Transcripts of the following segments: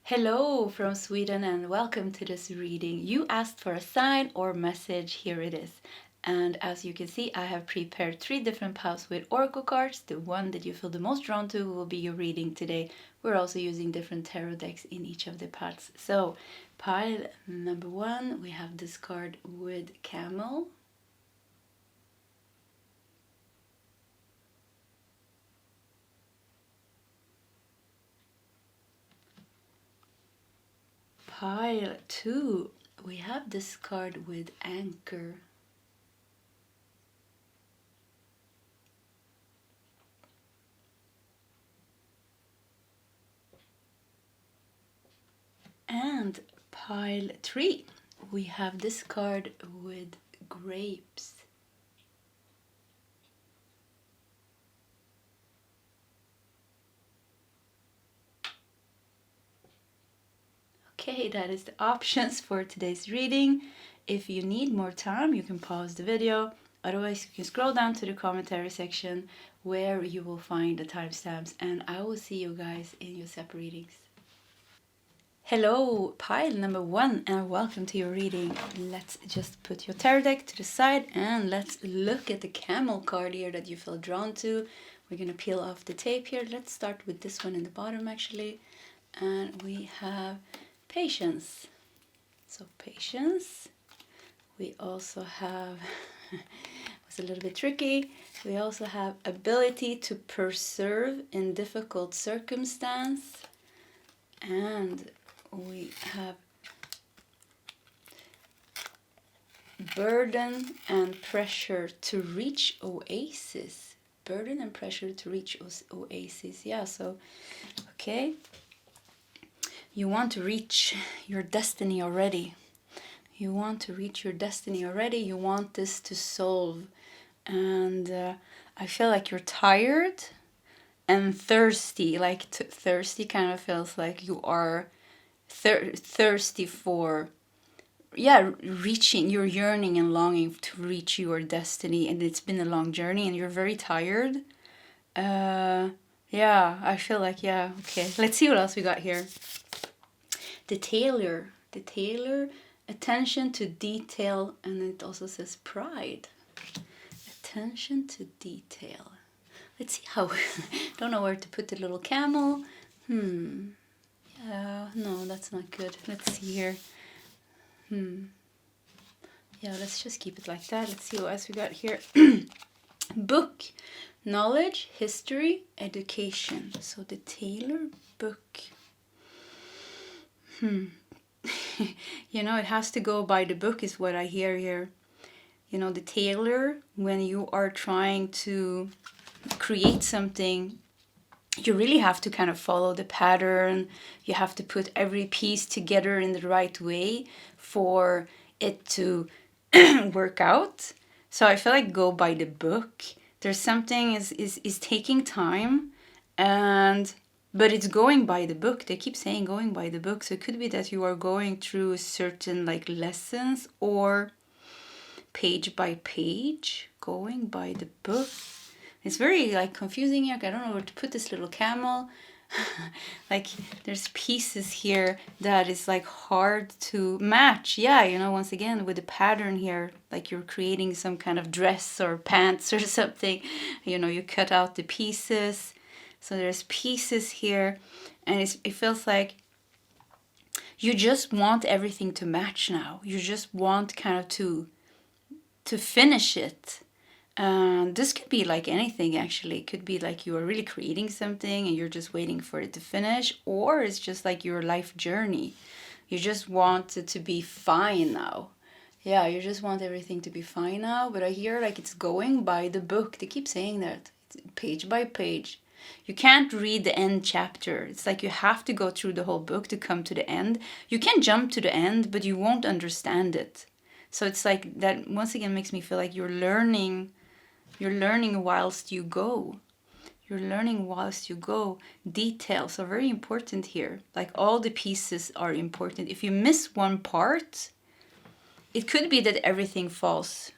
Hello from Sweden and welcome to this reading. You asked for a sign or message, here it is. And as you can see, I have prepared 3 different piles with oracle cards. The one that you feel the most drawn to will be your reading today. We're also using different tarot decks in each of the piles. So, pile number 1, we have this card with Camel. Pile 2, we have this card with Anchor. And pile 3, we have this card with Grapes. Okay, that is the options for today's reading. If you need more time, you can pause the video. Otherwise, you can scroll down to the commentary section where you will find the timestamps, and I will see you guys in your separate readings. Hello, pile number 1, and welcome to your reading. Let's just put your tarot deck to the side and let's look at the Camel card here that you feel drawn to. We're going to peel off the tape here. Let's start with this one in the bottom actually. And we have Patience. So patience. We also have, was a little bit tricky. We also have ability to persevere in difficult circumstance. And we have burden and pressure to reach oasis. Burden and pressure to reach oasis. Yeah, so, okay. You want to reach your destiny already. You want to reach your destiny already. You want this to solve. And I feel like you're tired and thirsty. Like thirsty kind of feels like you are thirsty for, reaching. You're yearning and longing to reach your destiny. And it's been a long journey and you're very tired. Yeah, I feel like, yeah, okay. Let's see what else we got here. The tailor, attention to detail, and it also says pride. Attention to detail. Let's see how, don't know where to put the little camel. Yeah, no, that's not good. Let's see here. Yeah, let's just keep it like that. Let's see what else we got here. Book, knowledge, history, education. So the tailor book. You know, it has to go by the book is what I hear here. You know, the tailor, when you are trying to create something, you really have to kind of follow the pattern. You have to put every piece together in the right way for it to work out. So I feel like go by the book. There's something is taking time, but it's going by the book. They keep saying going by the book. So it could be that you are going through certain like lessons or page by page, going by the book. It's very like confusing here. I don't know where to put this little camel. Like there's pieces here that is like hard to match. Yeah, you know, once again with the pattern here, like you're creating some kind of dress or pants or something. You know, you cut out the pieces. So there's pieces here, and it feels like you just want everything to match now. You just want kind of to finish it. This could be like anything actually. It could be like you are really creating something and you're just waiting for it to finish, or it's just like your life journey. You just want it to be fine now. Yeah, you just want everything to be fine now, but I hear like it's going by the book. They keep saying that, page by page. You can't read the end chapter. It's like you have to go through the whole book to come to the end. You can jump to the end, but you won't understand it. So it's like that once again makes me feel like you're learning whilst you go. You're learning whilst you go. Details are very important here. Like all the pieces are important. If you miss one part, it could be that everything falls.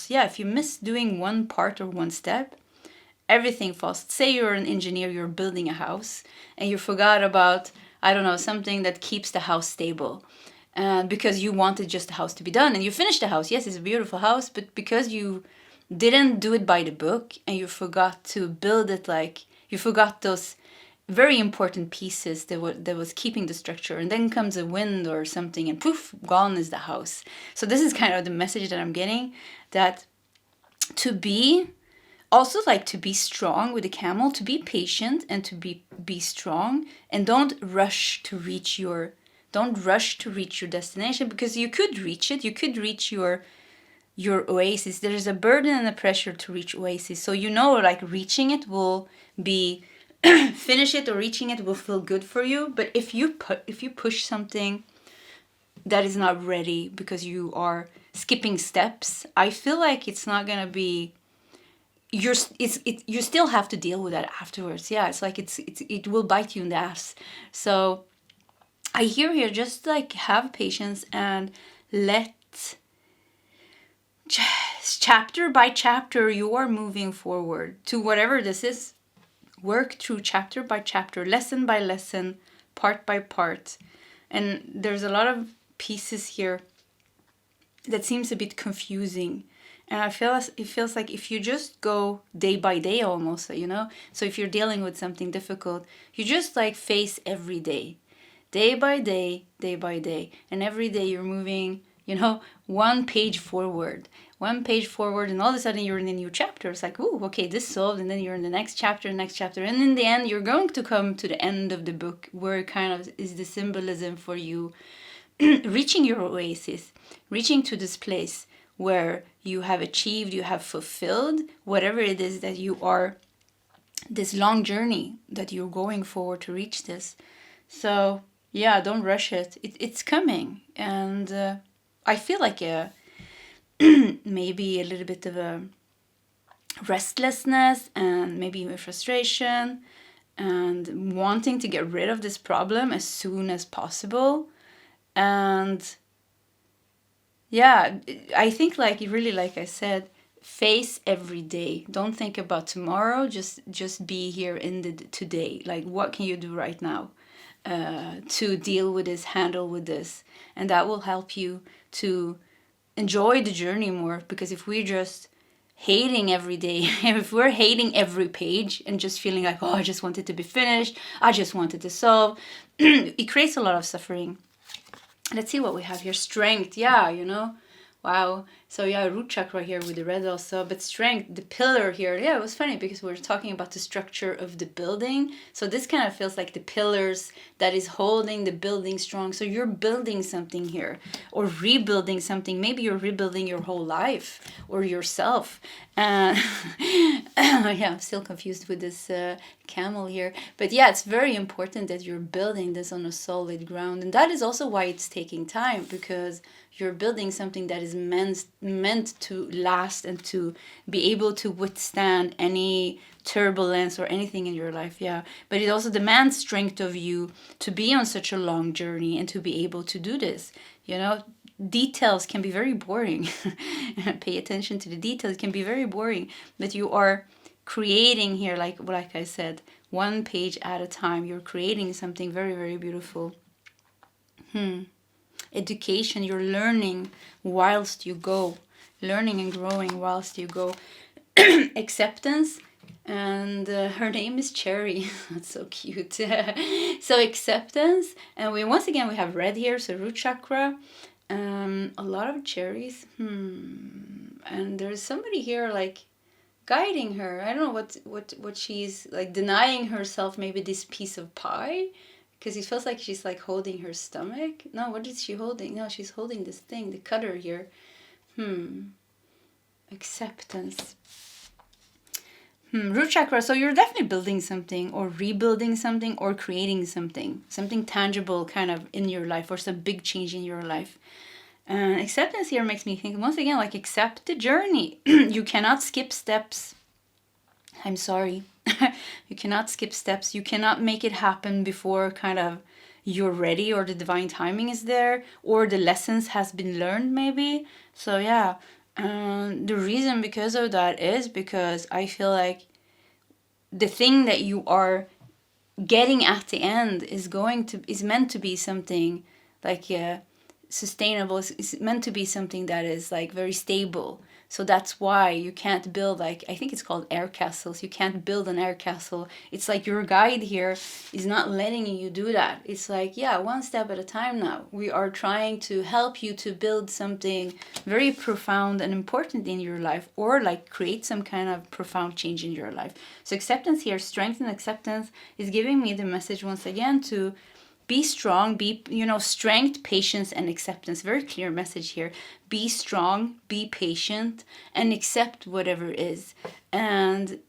Yeah, if you miss doing one part or one step, everything falls. Say you're an engineer, you're building a house, and you forgot about I don't know, something that keeps the house stable. Because you wanted just the house to be done, and you finished the house. Yes, it's a beautiful house, but because you didn't do it by the book, and you forgot to build it, like you forgot those very important pieces that was keeping the structure, and then comes a wind or something, and poof, gone is the house. So this is kind of the message that I'm getting, that to be also, like, to be strong with the camel, to be patient and to be strong, and don't rush to reach your destination, because you could reach it. You could reach your oasis. There is a burden and a pressure to reach oasis. So like reaching it will be finish it, or reaching it will feel good for you. But if you push something that is not ready because you are skipping steps, I feel like it's not gonna be. You still have to deal with that afterwards. Yeah, it's like it will bite you in the ass. So I hear here, just like have patience and let chapter by chapter you are moving forward to whatever this is. Work through chapter by chapter, lesson by lesson, part by part. And there's a lot of pieces here that seems a bit confusing. And it feels like if you just go day by day almost, So if you're dealing with something difficult, you just like face every day by day, day by day. And every day you're moving, one page forward. And all of a sudden you're in a new chapter. It's like, ooh, okay, this solved. And then you're in the next chapter. And in the end, you're going to come to the end of the book, where kind of is the symbolism for you reaching your oasis, reaching to this place where you have achieved, you have fulfilled whatever it is that you are, this long journey that you're going forward to reach this. So yeah, don't rush it. It's coming. And I feel like maybe a little bit of a restlessness, and maybe even frustration, and wanting to get rid of this problem as soon as possible. And yeah, I think, like, really, like I said, face every day. Don't think about tomorrow. Just be here in the today. Like, what can you do right now to deal with this, handle with this? And that will help you to enjoy the journey more. Because if we're just hating every day, if we're hating every page and just feeling like, oh, I just want it to be finished, I just want it to solve, it creates a lot of suffering. Let's see what we have here. Strength. Yeah, Wow. So yeah, root chakra here with the red also. But strength, the pillar here. Yeah, it was funny because we were talking about the structure of the building. So this kind of feels like the pillars that is holding the building strong. So you're building something here, or rebuilding something. Maybe you're rebuilding your whole life or yourself. Yeah, I'm still confused with this camel here. But yeah, it's very important that you're building this on a solid ground. And that is also why it's taking time, because you're building something that is meant to last and to be able to withstand any turbulence or anything in your life. Yeah, but it also demands strength of you to be on such a long journey and to be able to do this. Details can be very boring. Pay attention to the details. It can be very boring, but you are creating here, like I said, one page at a time. You're creating something very, very beautiful. Education, you're learning whilst you go, learning and growing whilst you go. Acceptance, and her name is Cherry. That's so cute. So acceptance, and we have red here, so root chakra. A lot of cherries. And there's somebody here like guiding her. I don't know what she's like, denying herself maybe this piece of pie. Because it feels like she's like holding her stomach. No, what is she holding? No, she's holding this thing, the cutter here. Acceptance. Root chakra. So you're definitely building something, or rebuilding something, or creating something tangible kind of in your life, or some big change in your life. Acceptance here makes me think, once again, like, accept the journey. You cannot skip steps. I'm sorry. You cannot skip steps. You cannot make it happen before kind of you're ready, or the divine timing is there, or the lessons has been learned maybe. So yeah, the reason because of that is because I feel like the thing that you are getting at the end is meant to be something like sustainable. Is meant to be something that is like very stable. So that's why you can't build, like, I think it's called air castles. You can't build an air castle. It's like your guide here is not letting you do that. It's like, yeah, one step at a time now. We are trying to help you to build something very profound and important in your life, or like create some kind of profound change in your life. So acceptance here, strength and acceptance, is giving me the message once again to be strong, be, strength, patience, and acceptance. Very clear message here. Be strong, be patient, and accept whatever is. And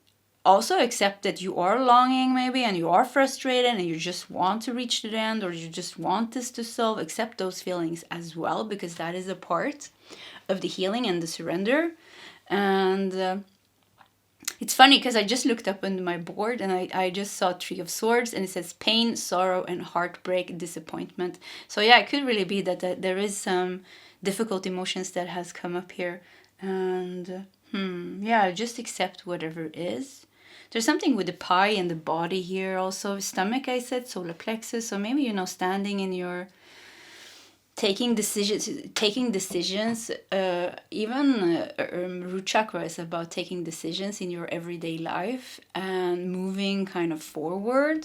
also accept that you are longing maybe, and you are frustrated, and you just want to reach the end, or you just want this to solve. Accept those feelings as well, because that is a part of the healing and the surrender. And it's funny because I just looked up on my board and I just saw Three of Swords, and it says pain, sorrow, and heartbreak, disappointment. So yeah, it could really be that there is some difficult emotions that has come up here. And yeah, just accept whatever is. There's something with the pie and the body here also. Stomach, I said, solar plexus. So maybe, standing in your... taking decisions, root chakra is about taking decisions in your everyday life and moving kind of forward.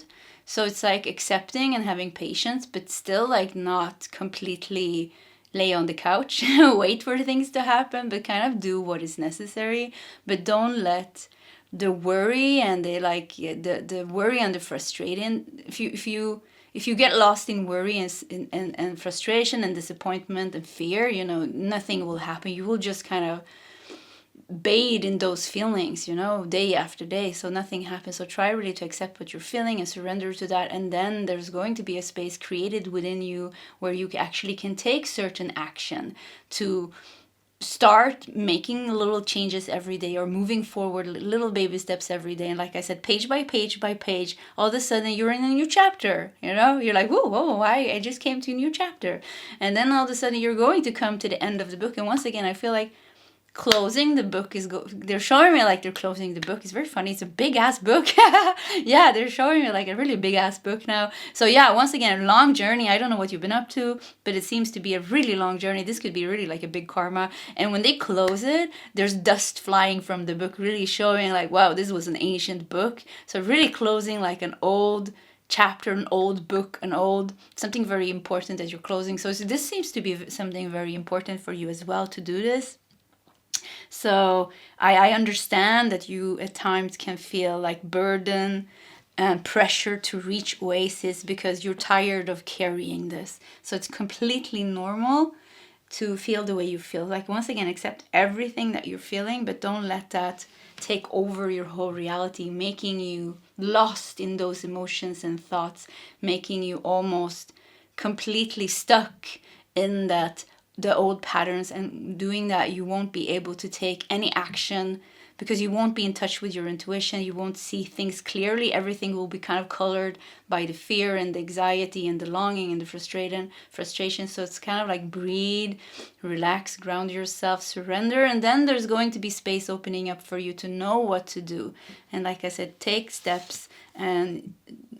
So it's like accepting and having patience, but still like not completely lay on the couch, wait for things to happen, but kind of do what is necessary. But don't let the worry and the worry and the frustration, if you get lost in worry and frustration and disappointment and fear, nothing will happen. You will just kind of bathe in those feelings, day after day. So nothing happens. So try really to accept what you're feeling and surrender to that. And then there's going to be a space created within you where you actually can take certain action to start making little changes every day, or moving forward little baby steps every day. And like I said, page by page by page, all of a sudden you're in a new chapter. You're like, whoa, I just came to a new chapter. And then all of a sudden you're going to come to the end of the book. And once again, I feel like closing the book they're showing me like they're closing the book. It's very funny. It's a big ass book. Yeah, they're showing me like a really big ass book now. So yeah, once again, a long journey. I don't know what you've been up to, but it seems to be a really long journey. This could be really like a big karma. And when they close it, there's dust flying from the book, really showing like, wow, this was an ancient book. So really closing like an old chapter, an old book, something very important that you're closing. So this seems to be something very important for you as well to do this. So I understand that you at times can feel like burden and pressure to reach oasis because you're tired of carrying this. So it's completely normal to feel the way you feel. Like, once again, accept everything that you're feeling, but don't let that take over your whole reality, making you lost in those emotions and thoughts, making you almost completely stuck in the old patterns. And doing that, you won't be able to take any action because you won't be in touch with your intuition. You won't see things clearly. Everything will be kind of colored by the fear and the anxiety and the longing and the frustration. So it's kind of like breathe, relax, ground yourself, surrender, and then there's going to be space opening up for you to know what to do. And like I said, take steps and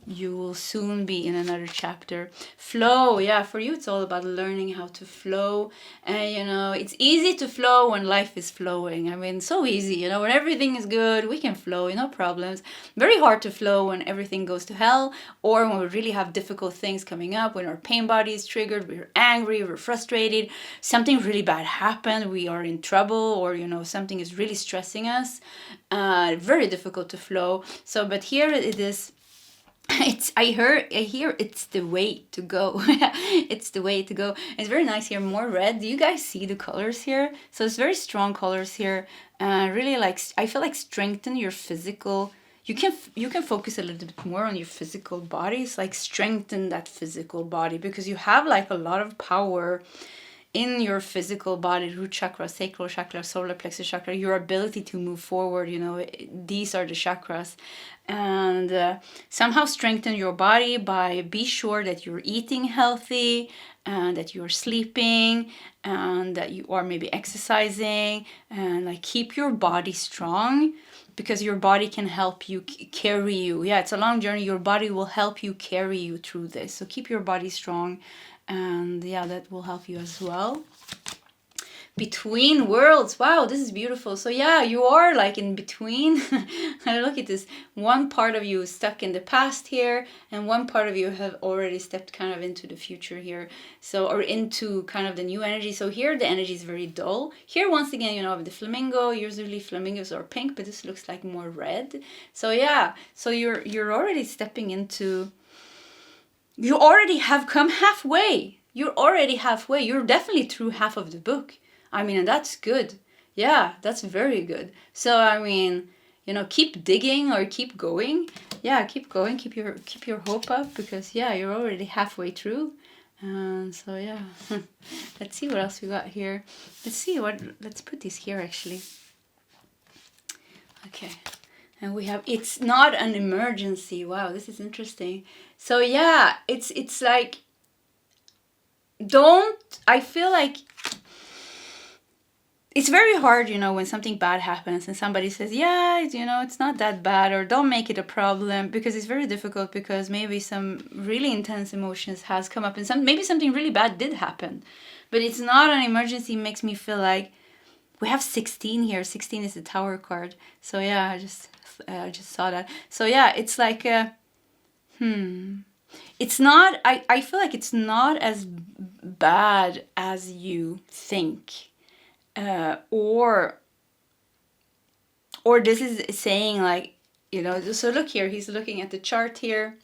you will soon be in another chapter. Flow, yeah, for you it's all about learning how to flow. And it's easy to flow when life is flowing. I mean, so easy, when everything is good, we can flow, no problems. Very hard to flow when everything goes to hell, or when we really have difficult things coming up, when our pain body is triggered, we're angry, we're frustrated, something really bad happened, we are in trouble, or something is really stressing us. Very difficult to flow. So, but here it is. I hear it's the way to go. It's the way to go. It's very nice here. More red. Do you guys see the colors here? So it's very strong colors here. Really I feel like strengthen your physical. You can focus a little bit more on your physical body. It's like strengthen that physical body because you have like a lot of power in your physical body, root chakra, sacral chakra, solar plexus chakra, your ability to move forward, these are the chakras. and somehow strengthen your body by be sure that you're eating healthy and that you're sleeping and that you are maybe exercising, and like keep your body strong, because your body can help you carry you. Yeah, it's a long journey. Your body will help you carry you through this. So keep your body strong, and yeah, that will help you as well. Between worlds. Wow, this is beautiful. So yeah, you are like in between. And look at this. One part of you is stuck in the past here, and one part of you have already stepped kind of into the future here. So, or into kind of the new energy. So here the energy is very dull. Here once again, you know, the flamingo, usually flamingos are pink, but this looks like more red. So yeah, so you're already stepping into, you already have come halfway. You're already halfway. You're definitely through half of the book. I mean, and that's good. Yeah, that's very good. So I mean, you know, keep digging or keep going. Yeah, keep going. Keep your hope up, because yeah, you're already halfway through. And so yeah, let's see what else we got here. Let's put this here actually. Okay. And we have, it's not an emergency. Wow, this is interesting. So yeah, it's like, I feel like it's very hard, you know, when something bad happens and somebody says, yeah, you know, it's not that bad, or don't make it a problem, because it's very difficult, because maybe some really intense emotions has come up, and maybe something really bad did happen, but it's not an emergency. Makes me feel like we have 16 here. 16 is the Tower card. So yeah, I just saw that. So yeah, it's like it's not, I feel like it's not as bad as you think. Or this is saying like, you know, so look here, he's looking at the chart here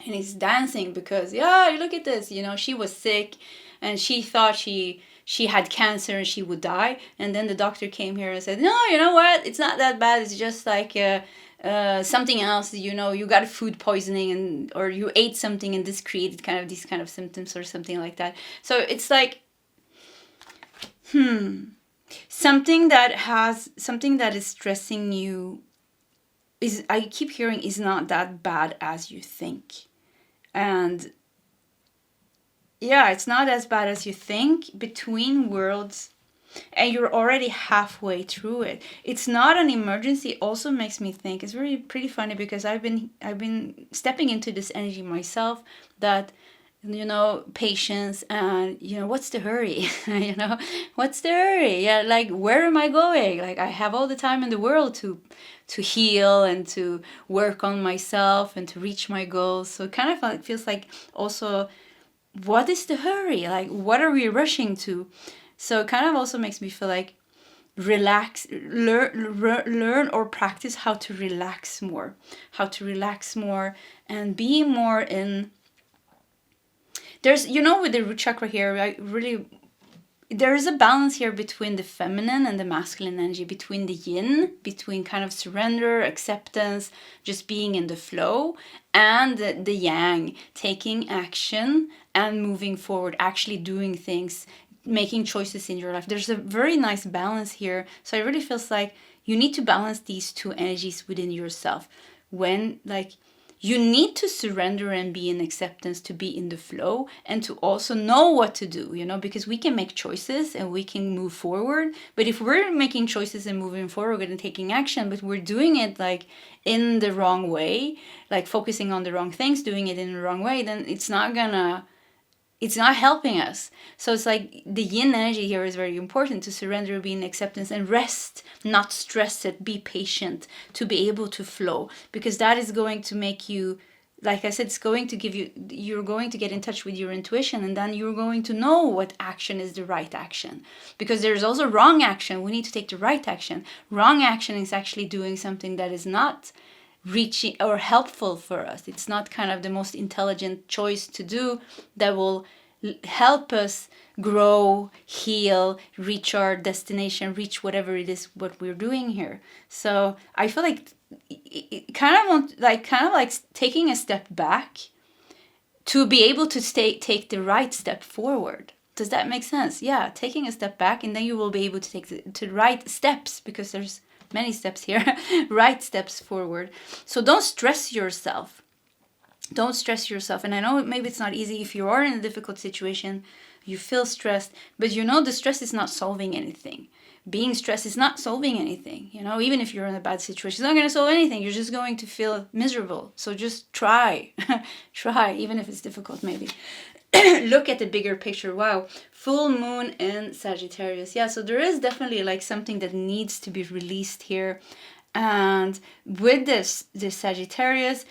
and he's dancing because, yeah, look at this, you know, she was sick and she thought she had cancer and she would die. And then the doctor came here and said, no, you know what? It's not that bad. It's just like something else, you know, you got food poisoning or you ate something and this created kind of these kind of symptoms or something like that. So it's like, something that is stressing you is, I keep hearing, is not that bad as you think. And yeah, it's not as bad as you think. Between worlds, and you're already halfway through it. It's not an emergency. Also makes me think, it's really pretty funny, because I've been stepping into this energy myself, that, you know, patience, and, you know, what's the hurry? You know, what's the hurry? Yeah, like, where am I going? Like, I have all the time in the world to heal and to work on myself and to reach my goals. So it kind of like feels like also, what is the hurry? Like, what are we rushing to? So it kind of also makes me feel like, relax, learn or practice how to relax more, and be more in. There's, you know, with the root chakra here, there is a balance here between the feminine and the masculine energy, between the yin, between kind of surrender, acceptance, just being in the flow, and the yang, taking action and moving forward, actually doing things, making choices in your life. There's a very nice balance here. So it really feels like you need to balance these two energies within yourself. When, like, you need to surrender and be in acceptance to be in the flow, and to also know what to do, you know, because we can make choices and we can move forward. But if we're making choices and moving forward and taking action, but we're doing it like in the wrong way, like focusing on the wrong things, doing it in the wrong way, then it's not helping us. So it's like the yin energy here is very important, to surrender, be in acceptance, and rest, not stress it, be patient, to be able to flow, because that is going to make you, like I said, it's going to give you, you're going to get in touch with your intuition, and then you're going to know what action is the right action. Because there's also wrong action. We need to take the right action. Wrong action is actually doing something that is not reaching or helpful for us. It's not kind of the most intelligent choice to do that will help us grow, heal, reach our destination, reach whatever it is what we're doing here. So I feel like it kind of like taking a step back to be able to take the right step forward. Does that make sense? Yeah, taking a step back, and then you will be able to take the right steps, because there's many steps here, right steps forward. So don't stress yourself. Don't stress yourself. And I know maybe it's not easy if you are in a difficult situation, you feel stressed, but you know the stress is not solving anything. Being stressed is not solving anything. You know, even if you're in a bad situation, it's not going to solve anything. You're just going to feel miserable. So just try. Try, even if it's difficult maybe. Look at the bigger picture. Wow, full moon in Sagittarius. Yeah, so there is definitely like something that needs to be released here. And with this Sagittarius,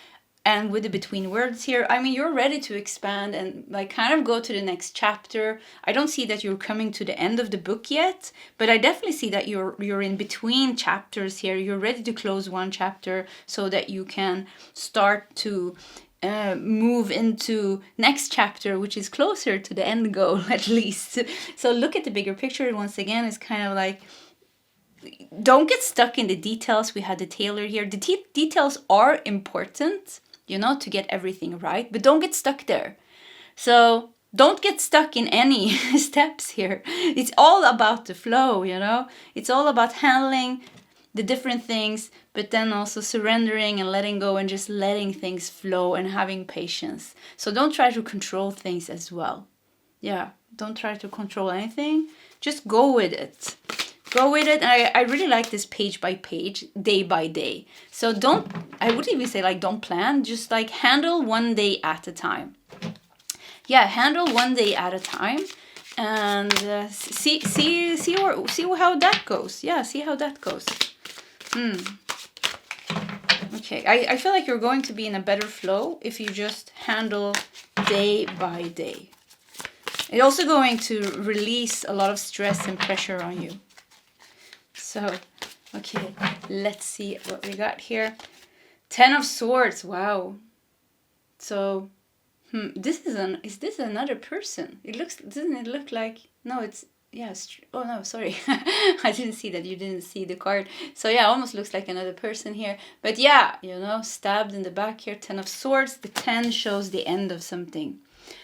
and with the between words here, I mean, you're ready to expand and like kind of go to the next chapter. I don't see that you're coming to the end of the book yet, but I definitely see that you're in between chapters here. You're ready to close one chapter so that you can start to move into next chapter, which is closer to the end goal at least. So look at the bigger picture. Once again, it's kind of like, don't get stuck in the details. We had the tailor here. The details are important, you know, to get everything right, but don't get stuck there. So don't get stuck in any steps here. It's all about the flow, you know. It's all about handling the different things, but then also surrendering and letting go and just letting things flow and having patience. So don't try to control things as well. Yeah, don't try to control anything. Just go with it. Go with it. And I really like this page by page, day by day. So I wouldn't even say like don't plan, just like handle one day at a time. Yeah, handle one day at a time, and see how that goes. Yeah, see how that goes. Okay, I feel like you're going to be in a better flow if you just handle day by day. It's also going to release a lot of stress and pressure on you. So, okay, let's see what we got here. 10 of Swords, wow. So, is this another person? Doesn't it look like, no, it's, yes, oh no, sorry. I didn't see that, you didn't see the card. So yeah, almost looks like another person here. But yeah, you know, stabbed in the back here, 10 of Swords. The 10 shows the end of something.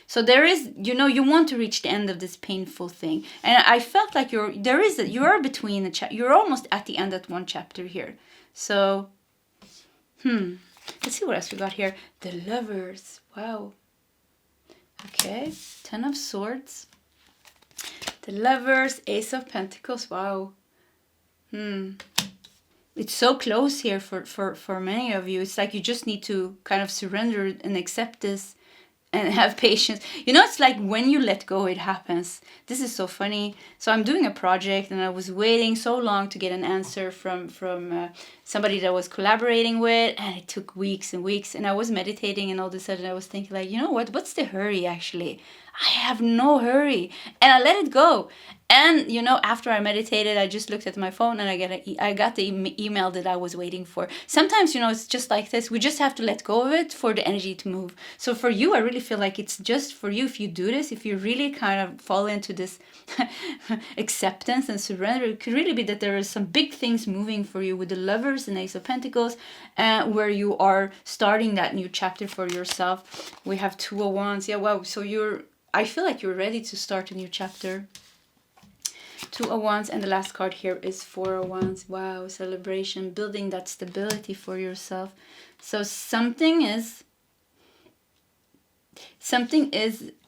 So there is, you know, you want to reach the end of this painful thing. And I felt like you are between the you're almost at the end of one chapter here. So, let's see what else we got here. The Lovers, wow. Okay, 10 of Swords. The Lovers, Ace of Pentacles, wow. It's so close here for many of you. It's like you just need to kind of surrender and accept this and have patience. You know, it's like when you let go, it happens. This is so funny. So I'm doing a project and I was waiting so long to get an answer from somebody that I was collaborating with, and it took weeks and weeks, and I was meditating, and all of a sudden I was thinking like, you know what's the hurry actually? I have no hurry, and I let it go. And you know, after I meditated, I just looked at my phone and I got the email that I was waiting for. Sometimes, you know, it's just like this. We just have to let go of it for the energy to move. So for you, I really feel like it's just for you. If you do this, if you really kind of fall into this acceptance and surrender, it could really be that there is some big things moving for you with the Lovers and Ace of Pentacles, where you are starting that new chapter for yourself. We have 2 of Wands. Yeah, wow. So I feel like you're ready to start a new chapter. 2 of Wands, and the last card here is 4 of Wands. Wow, celebration, building that stability for yourself. So something is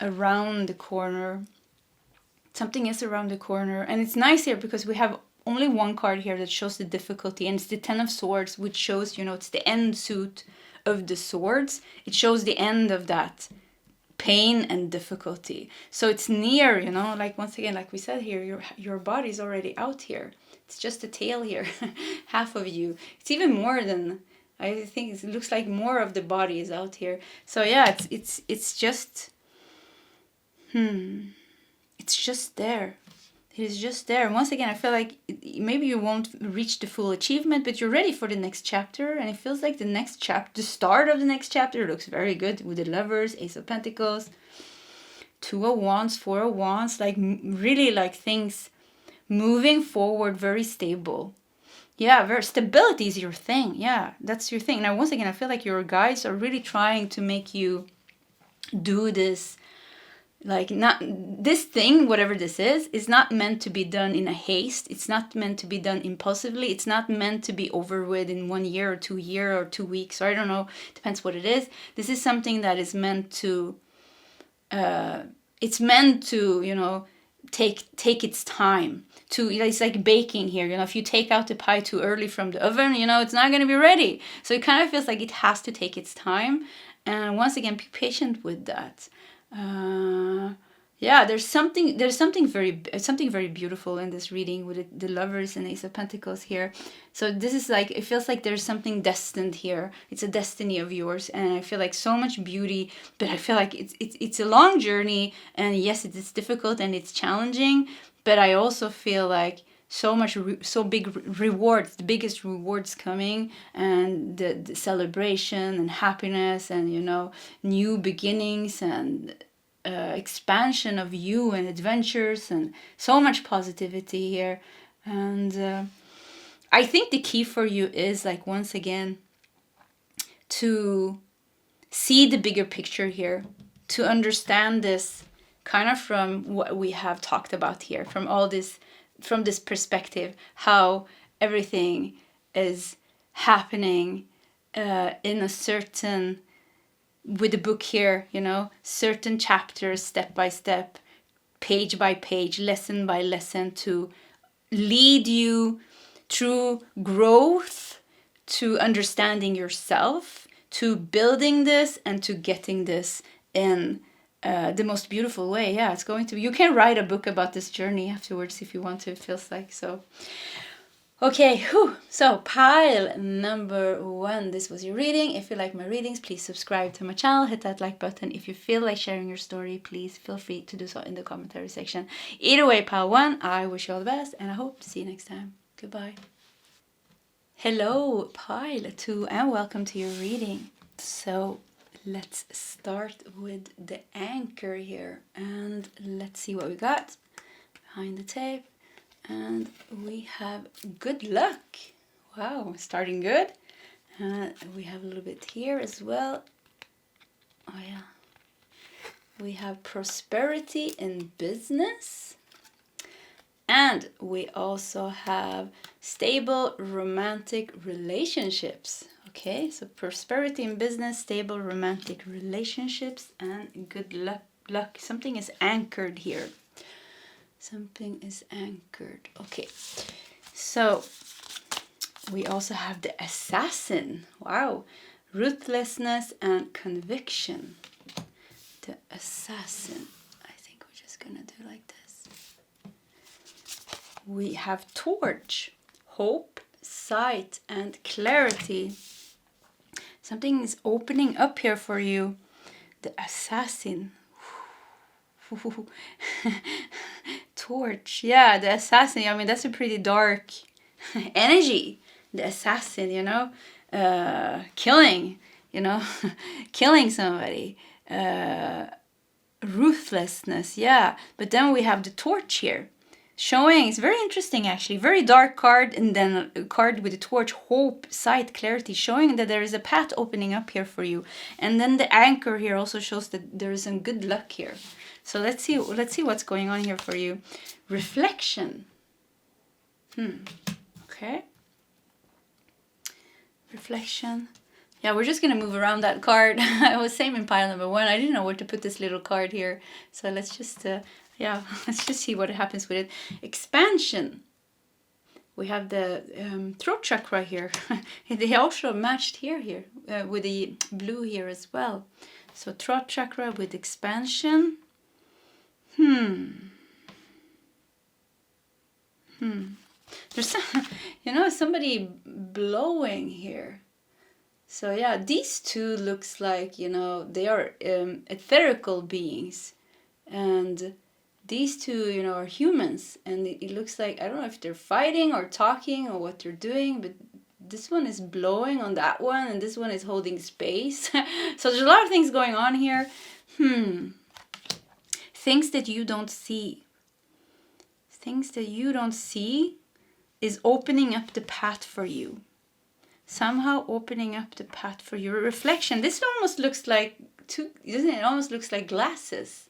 around the corner. Something is around the corner, and it's nice here because we have only one card here that shows the difficulty, and it's the 10 of Swords, which shows, you know, it's the end suit of the swords. It shows the end of that pain and difficulty. So it's near, you know, like once again, like we said here, your body's already out here. It's just the tail here, half of you. It's even more than, I think it looks like more of the body is out here. So yeah, it's just, it's just there. It is just there. And once again, I feel like maybe you won't reach the full achievement, but you're ready for the next chapter. And it feels like the next chapter, the start of the next chapter looks very good with the Lovers, Ace of Pentacles, 2 of Wands, 4 of Wands, like really like things moving forward, very stable. Yeah, stability is your thing. Yeah, that's your thing. Now, once again, I feel like your guides are really trying to make you do this Like, not this thing, whatever this is not meant to be done in a haste. It's not meant to be done impulsively. It's not meant to be over with in 1 year or 2 year or 2 weeks, or I don't know, depends what it is. This is something that is meant to it's meant to, you know, take its time. To, it's like baking here, you know, if you take out the pie too early from the oven, you know, it's not going to be ready. So it kind of feels like it has to take its time, and once again, be patient with that. Yeah, there's something very beautiful in this reading with the lovers and Ace of Pentacles here. So this is like, it feels like there's something destined here. It's a destiny of yours, and I feel like so much beauty, but I feel like it's a long journey, and yes, it is difficult and it's challenging, but I also feel like so big rewards, the biggest rewards coming, and the celebration and happiness, and, you know, new beginnings, and expansion of you, and adventures, and so much positivity here. And I think the key for you is, like, once again, to see the bigger picture here, to understand this kind of from what we have talked about here, from this perspective, how everything is happening in a certain, with the book here, you know, certain chapters, step by step, page by page, lesson by lesson, to lead you through growth, to understanding yourself, to building this, and to getting this in the most beautiful way. Yeah, it's going to be, you can write a book about this journey afterwards if you want to, it feels like. So okay, so pile number 1, this was your reading. If you like my readings, please subscribe to my channel, hit that like button. If you feel like sharing your story, please feel free to do so in the commentary section. Either way, pile 1, I wish you all the best, and I hope to see you next time. Goodbye. Hello, pile 2, and welcome to your reading. So let's start with the anchor here, and let's see what we got behind the tape. And we have good luck. Wow, starting good. We have a little bit here as well. Oh yeah. We have prosperity in business. And we also have stable romantic relationships. Okay, so prosperity in business, stable romantic relationships, and good luck. Something is anchored here. Something is anchored. Okay, so we also have the assassin. Wow, ruthlessness and conviction. The assassin. I think we're just gonna do like this. We have torch, hope, sight, and clarity. Something is opening up here for you. The assassin. Torch, yeah, the assassin. I mean, that's a pretty dark energy. The assassin, you know, killing, you know, killing somebody, ruthlessness, yeah. But then we have the torch here, showing, it's very interesting actually, very dark card, and then a card with the torch, hope, sight, clarity, showing that there is a path opening up here for you. And then the anchor here also shows that there is some good luck here. So let's see what's going on here for you. Reflection. Okay. Reflection. Yeah, we're just gonna move around that card. I was same in pile number 1. I didn't know where to put this little card here. So let's just let's just see what happens with it. Expansion. We have the throat chakra here. They also matched here with the blue here as well. So throat chakra with expansion. There's you know, somebody blowing here. So yeah, these two looks like, you know, they are etherical beings, and these two, you know, are humans, and it looks like, I don't know if they're fighting or talking or what they're doing, but this one is blowing on that one, and this one is holding space. So there's a lot of things going on here. Things that you don't see. Things that you don't see is opening up the path for you. Somehow opening up the path for your reflection. This almost looks like doesn't it? Almost looks like glasses.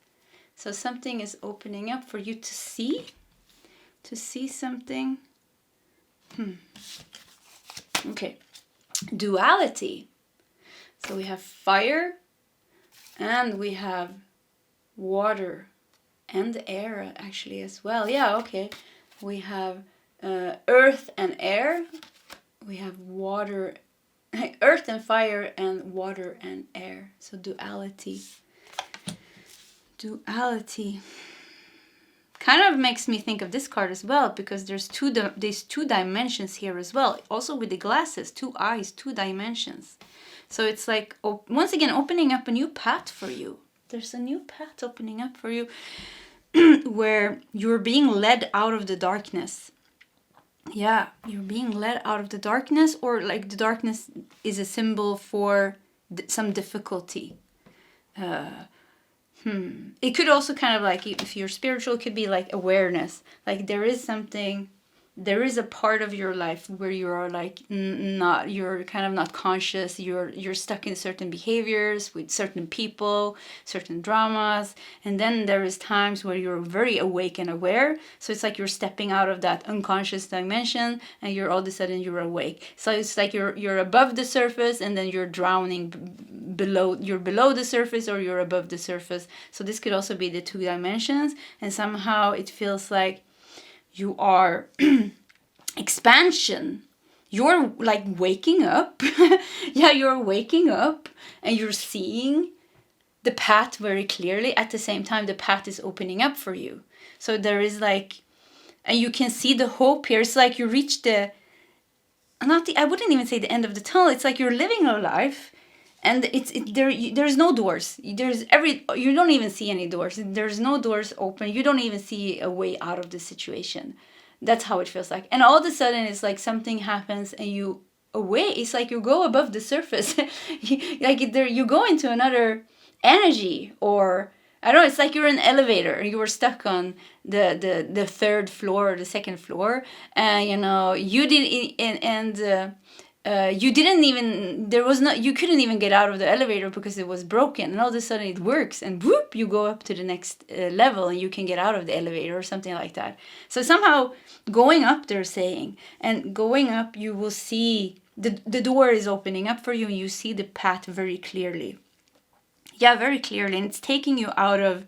So something is opening up for you to see something. Okay, duality. So we have fire and we have water and air actually as well. Yeah, okay. We have earth and air. We have water, earth and fire, and water and air. So duality. Duality kind of makes me think of this card as well, because there's two dimensions here as well. Also with the glasses, 2 eyes, 2 dimensions. So it's like, once again, opening up a new path for you. There's a new path opening up for you where you're being led out of the darkness. Yeah, you're being led out of the darkness, or like the darkness is a symbol for some difficulty. It could also kind of like, if you're spiritual, it could be like awareness. Like there is a part of your life where you are like you're kind of not conscious. You're stuck in certain behaviors with certain people, certain dramas, and then there is times where you're very awake and aware. So it's like you're stepping out of that unconscious dimension, and you're all of a sudden you're awake. So it's like you're above the surface, and then you're drowning below. You're below the surface, or you're above the surface. So this could also be the 2 dimensions, and somehow it feels like you are expansion. You're like waking up. Yeah, you're waking up and you're seeing the path very clearly. At the same time, the path is opening up for you. So there is like, and you can see the hope here. It's like you reach I wouldn't even say the end of the tunnel. It's like you're living a life, and there's no doors. You don't even see any doors. There's no doors open. You don't even see a way out of the situation. That's how it feels like. And all of a sudden, it's like something happens, and you away. It's like you go above the surface. You go into another energy, or I don't know. It's like you're in an elevator and you were stuck on the 3rd floor or the 2nd floor, and you didn't even, you couldn't even get out of the elevator because it was broken, and all of a sudden it works, and whoop, you go up to the next level, and you can get out of the elevator or something like that. So somehow going up, they're saying, and going up, you will see the door is opening up for you, and you see the path very clearly. Yeah, very clearly, and it's taking you out of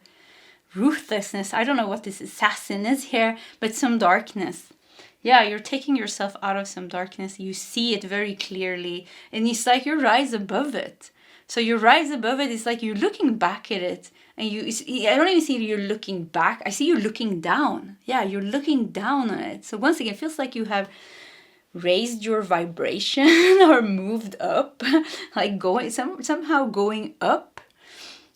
ruthlessness. I don't know what this assassin is here, but some darkness. Yeah, you're taking yourself out of some darkness. You see it very clearly, and it's like you rise above it. So you rise above it. It's like you're looking back at it, and I don't even see you're looking back. I see you looking down. Yeah, you're looking down on it. So once again, it feels like you have raised your vibration or moved up, like somehow going up,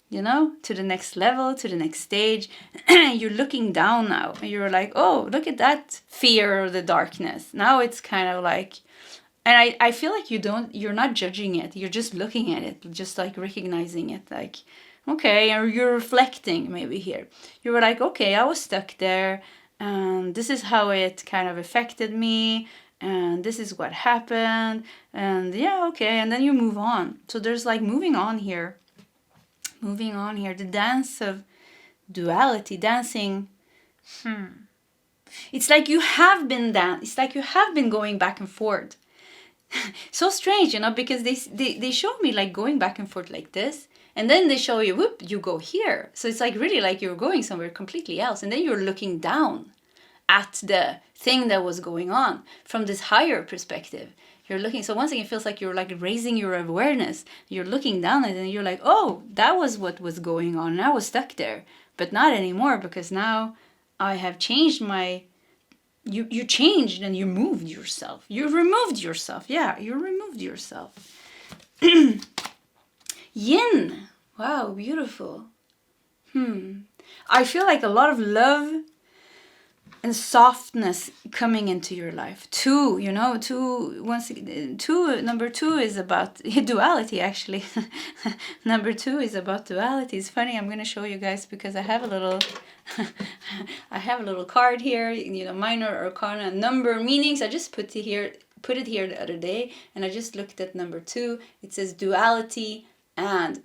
to the next level, to the next stage. You're looking down now, and you're like, oh, look at that fear or the darkness. Now it's kind of like, and I feel like you're not judging it. You're just looking at it, just like recognizing it, like, okay, or you're reflecting maybe here. You were like, okay, I was stuck there, and this is how it kind of affected me, and this is what happened, and yeah, okay, and then you move on. So there's like moving on here, the dance of duality, dancing. It's like you have been going back and forth. So strange, because they show me like going back and forth like this, and then they show you, whoop, you go here. So it's like really like you're going somewhere completely else, and then you're looking down at the thing that was going on from this higher perspective. You're looking, so once again, it feels like you're like raising your awareness. You're looking down at it, and you're like, oh, that was what was going on, and I was stuck there. But not anymore, because now I have changed my... You changed, and you moved yourself. You removed yourself. Yeah, you removed yourself. Yin. Wow, beautiful. I feel like a lot of love and softness coming into your life. Number 2 is about duality, actually. Number 2 is about duality. It's funny, I'm going to show you guys, because I have a little card here, minor arcana number meanings. I just put it here the other day, and I just looked at number 2. It says duality and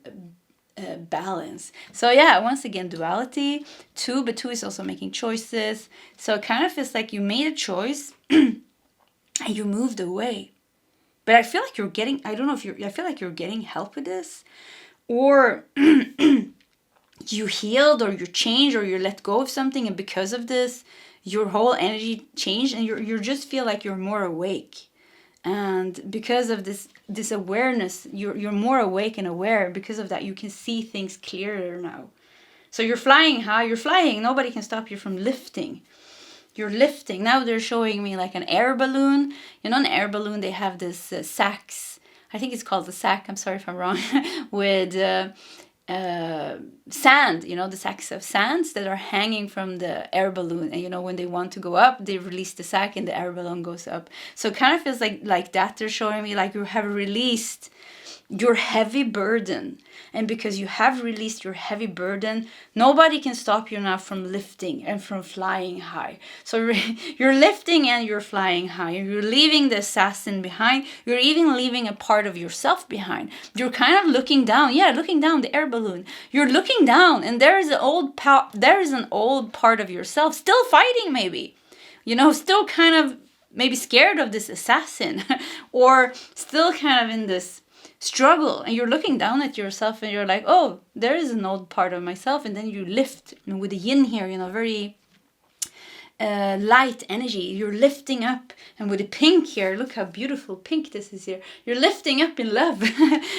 balance. So yeah, once again, duality. 2, but 2 is also making choices. So it kind of feels like you made a choice and you moved away. But I feel like you're getting, I don't know if I feel like you're getting help with this, or you healed, or you changed, or you let go of something, and because of this, your whole energy changed, and you just feel like you're more awake. And because of this awareness, you're more awake and aware. Because of that, you can see things clearer now. So you're flying high, you're flying, nobody can stop you from lifting. You're lifting. Now they're showing me like an air balloon. You know, an air balloon, they have this sacks. I think it's called the sack, I'm sorry if I'm wrong, with sand, you know, the sacks of sands that are hanging from the air balloon. And, you know, when they want to go up, they release the sack and the air balloon goes up. So it kind of feels like that. They're showing me like you have released your heavy burden. And because you have released your heavy burden, nobody can stop you now from lifting and from flying high. So you're lifting and you're flying high. You're leaving the assassin behind. You're even leaving a part of yourself behind. You're kind of looking down. Yeah, looking down the air balloon. You're looking down, and there is an old part of yourself still fighting, maybe. You know, still kind of maybe scared of this assassin, or still kind of in this struggle, and you're looking down at yourself and you're like, oh, there is an old part of myself. And then you lift, and with the yin here, you know, very light energy, you're lifting up. And with the pink here, look how beautiful pink this is here, you're lifting up in love.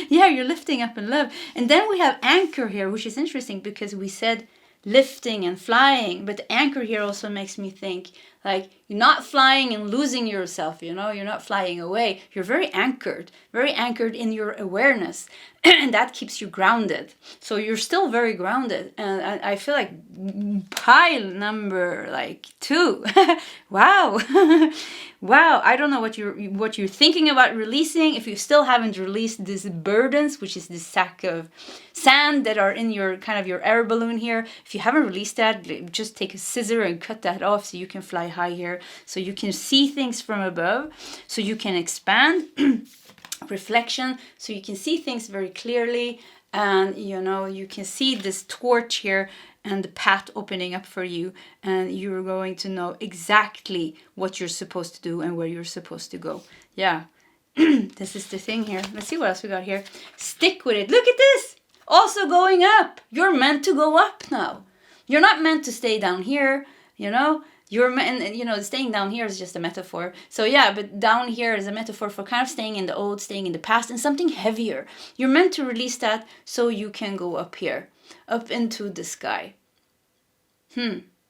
Yeah, you're lifting up in love. And then we have anchor here, which is interesting because we said lifting and flying, but the anchor here also makes me think like you're not flying and losing yourself, you know, you're not flying away. You're very anchored in your awareness, and that keeps you grounded. So you're still very grounded. And I feel like pile number like 2. Wow. Wow, I don't know what you're thinking about releasing. If you still haven't released these burdens, which is this sack of sand that are in your kind of your air balloon here, if you haven't released that, just take a scissor and cut that off so you can fly high here, so you can see things from above, so you can expand. Reflection, so you can see things very clearly, and you know, you can see this torch here and the path opening up for you, and you're going to know exactly what you're supposed to do and where you're supposed to go. Yeah. This is the thing here. Let's see what else we got here. Stick with it. Look at this. Also going up. You're meant to go up now. You're not meant to stay down here, you know. You're meant, you know, staying down here is just a metaphor. So yeah, but down here is a metaphor for kind of staying in the old, staying in the past, and something heavier. You're meant to release that so you can go up here, up into the sky.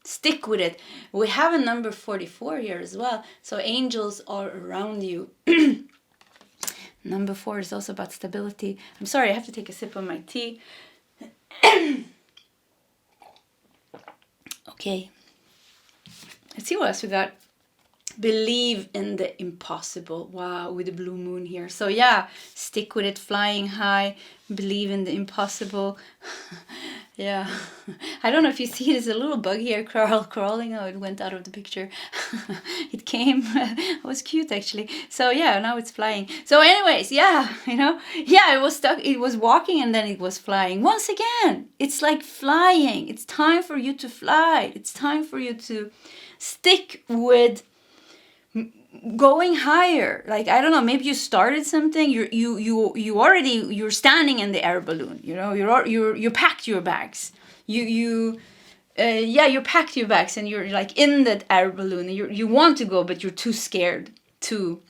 Stick with it. We have a number 44 here as well. So angels are around you. Number 4 is also about stability. I'm sorry, I have to take a sip of my tea. Okay. Let's see what else we got. Believe in the impossible. Wow, with the blue moon here. So yeah, stick with it, flying high. Believe in the impossible. Yeah. I don't know if you see it. There's a little bug here crawling. Oh, it went out of the picture. It came. It was cute, actually. So yeah, now it's flying. So anyways, yeah, you know. Yeah, it was stuck. It was walking and then it was flying. Once again, it's like flying. It's time for you to fly. It's time for you to stick with going higher. Like, I don't know, maybe you started something, you're standing in the air balloon, you know, you packed your bags, you packed your bags, and you're like in that air balloon, and you want to go, but you're too scared to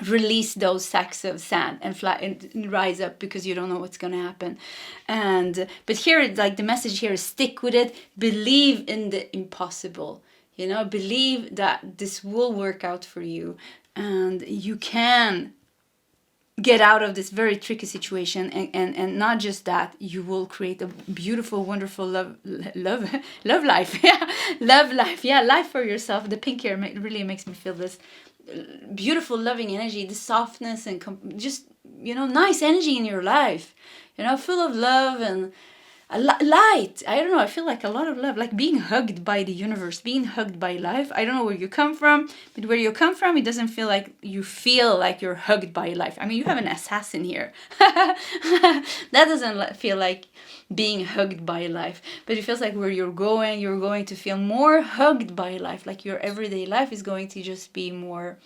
release those sacks of sand and fly and rise up, because you don't know what's going to happen. And but here, like, the message here is stick with it, believe in the impossible. You know, believe that this will work out for you, and you can get out of this very tricky situation. And not just that, you will create a beautiful, wonderful love life. Yeah, love life. Yeah, life for yourself. The pink here really makes me feel this beautiful, loving energy, the softness, and just, you know, nice energy in your life. You know, full of love. And light. I don't know, I feel like a lot of love, like being hugged by the universe, being hugged by life. I don't know where you come from, but where you come from, it doesn't feel like you feel like you're hugged by life. I mean, you have an assassin here. That doesn't feel like being hugged by life, but it feels like where you're going to feel more hugged by life, like your everyday life is going to just be more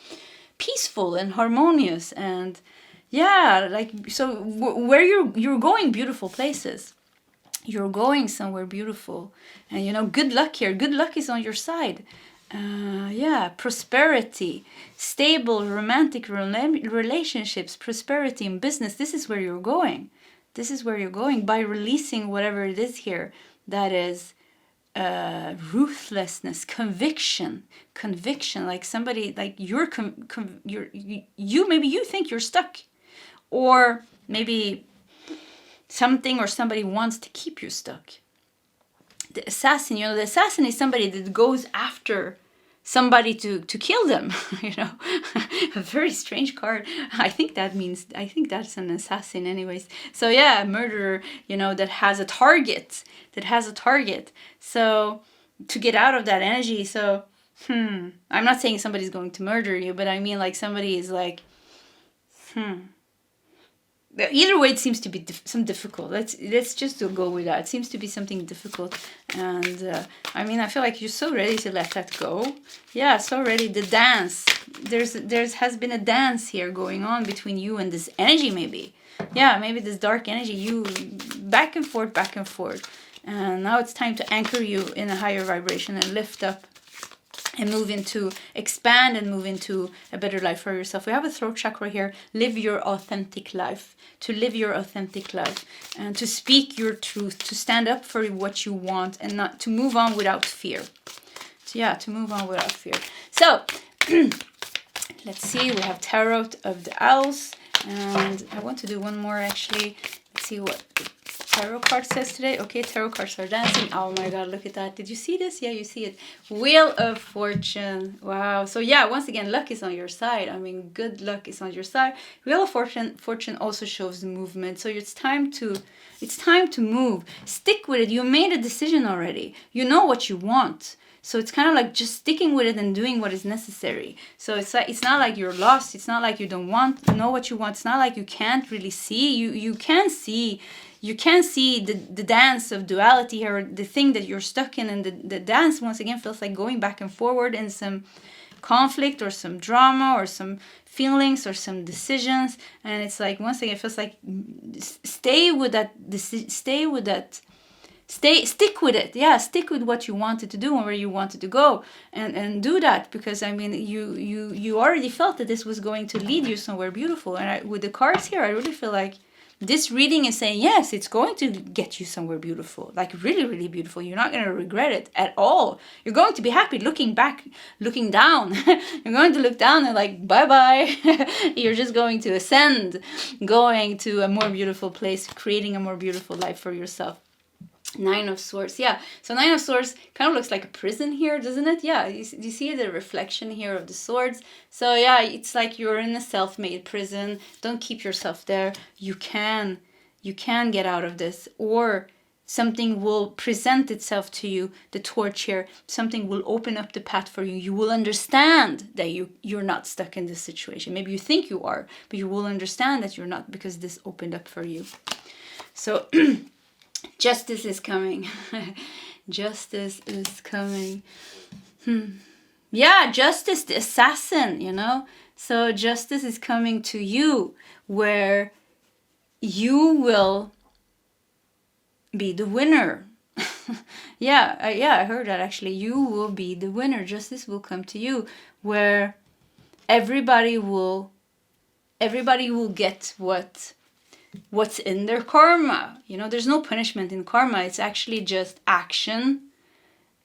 peaceful and harmonious. And yeah, like, so where you're going beautiful places. You're going somewhere beautiful, and you know, good luck here. Good luck is on your side. Yeah, prosperity, stable romantic relationships, prosperity in business. This is where you're going. This is where you're going by releasing whatever it is here that is ruthlessness, conviction, like somebody, like you maybe you think you're stuck, or maybe something or somebody wants to keep you stuck. The assassin, you know, the assassin is somebody that goes after somebody to kill them, you know. A very strange card. I think that's an assassin anyways. So yeah, a murderer, you know, that has a target. So to get out of that energy, so I'm not saying somebody's going to murder you, but I mean like somebody is like either way, it seems to be some difficult. Let's just go with that. It seems to be something difficult, and I mean, I feel like you're so ready to let that go. Yeah, so ready. The dance. There's has been a dance here going on between you and this energy, maybe. Yeah, maybe this dark energy. You back and forth, and now it's time to anchor you in a higher vibration and lift up. And expand and move into a better life for yourself. We have a throat chakra here. Live your authentic life. To live your authentic life. And to speak your truth. To stand up for what you want. And not to move on without fear. So yeah, to move on without fear. So, let's see. We have Tarot of the Owls. And I want to do one more actually. Let's see what tarot card says today. Okay, tarot cards are dancing. Oh my god, look at that. Did you see this? Yeah, you see it. Wheel of Fortune. Wow. So yeah, once again, luck is on your side. I mean, good luck is on your side. Wheel of Fortune also shows the movement. So it's time to move. Stick with it. You made a decision already. You know what you want. So it's kind of like just sticking with it and doing what is necessary. So it's not like you're lost. It's not like you don't know what you want. It's not like you can't really see. You can see. You can see the dance of duality, or the thing that you're stuck in, and the dance once again feels like going back and forward in some conflict or some drama or some feelings or some decisions. And it's like once again it feels like stick with it. Yeah, stick with what you wanted to do and where you wanted to go, and do that, because I mean you already felt that this was going to lead you somewhere beautiful. And with the cards here, I really feel like this reading is saying, yes, it's going to get you somewhere beautiful, like really, really beautiful. You're not going to regret it at all. You're going to be happy looking back, looking down. You're going to look down and like, bye-bye. You're just going to ascend, going to a more beautiful place, creating a more beautiful life for yourself. Nine of Swords, yeah. So Nine of Swords kind of looks like a prison here, doesn't it? Yeah, you see the reflection here of the swords. So yeah, it's like you're in a self-made prison. Don't keep yourself there. You can get out of this, or something will present itself to you, the torch here. Something will open up the path for you. You will understand that you're not stuck in this situation. Maybe you think you are, but you will understand that you're not, because this opened up for you. So justice is coming. Justice is coming. Yeah, justice, the assassin, you know. So justice is coming to you, where you will be the winner. Yeah, I heard that actually. You will be the winner. Justice will come to you, where everybody will get what's in their karma. You know, there's no punishment in karma. It's actually just action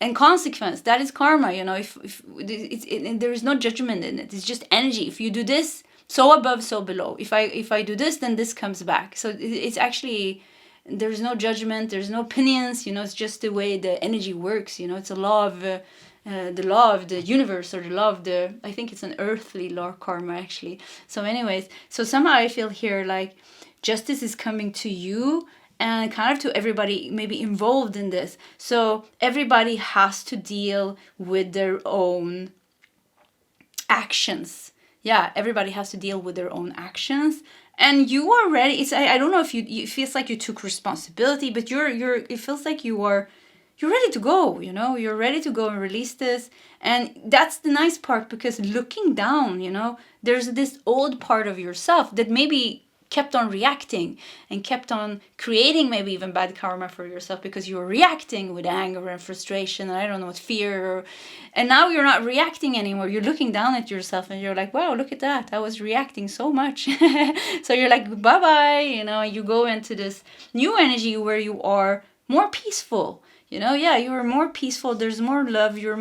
and consequence. That is karma. You know, if there is no judgment in it. It's just energy. If you do this, so above, so below. If I do this, then this comes back. So it's actually, there's no judgment. There's no opinions. You know, it's just the way the energy works. You know, it's a law of the law of the universe, or the law of the, I think it's an earthly law, karma actually. So anyways, so somehow I feel here like justice is coming to you, and kind of to everybody maybe involved in this. So everybody has to deal with their own actions. Yeah, everybody has to deal with their own actions. And you are ready. I don't know if it feels like you took responsibility, but it feels like you're ready to go, you're ready to go and release this. And that's the nice part, because looking down, there's this old part of yourself that maybe kept on reacting and kept on creating maybe even bad karma for yourself, because you were reacting with anger and frustration and I don't know what, fear. And now you're not reacting anymore. You're looking down at yourself and you're like, wow, look at that. I was reacting so much. So you're like, bye-bye, you go into this new energy where you are more peaceful. You're more peaceful. There's more love. You're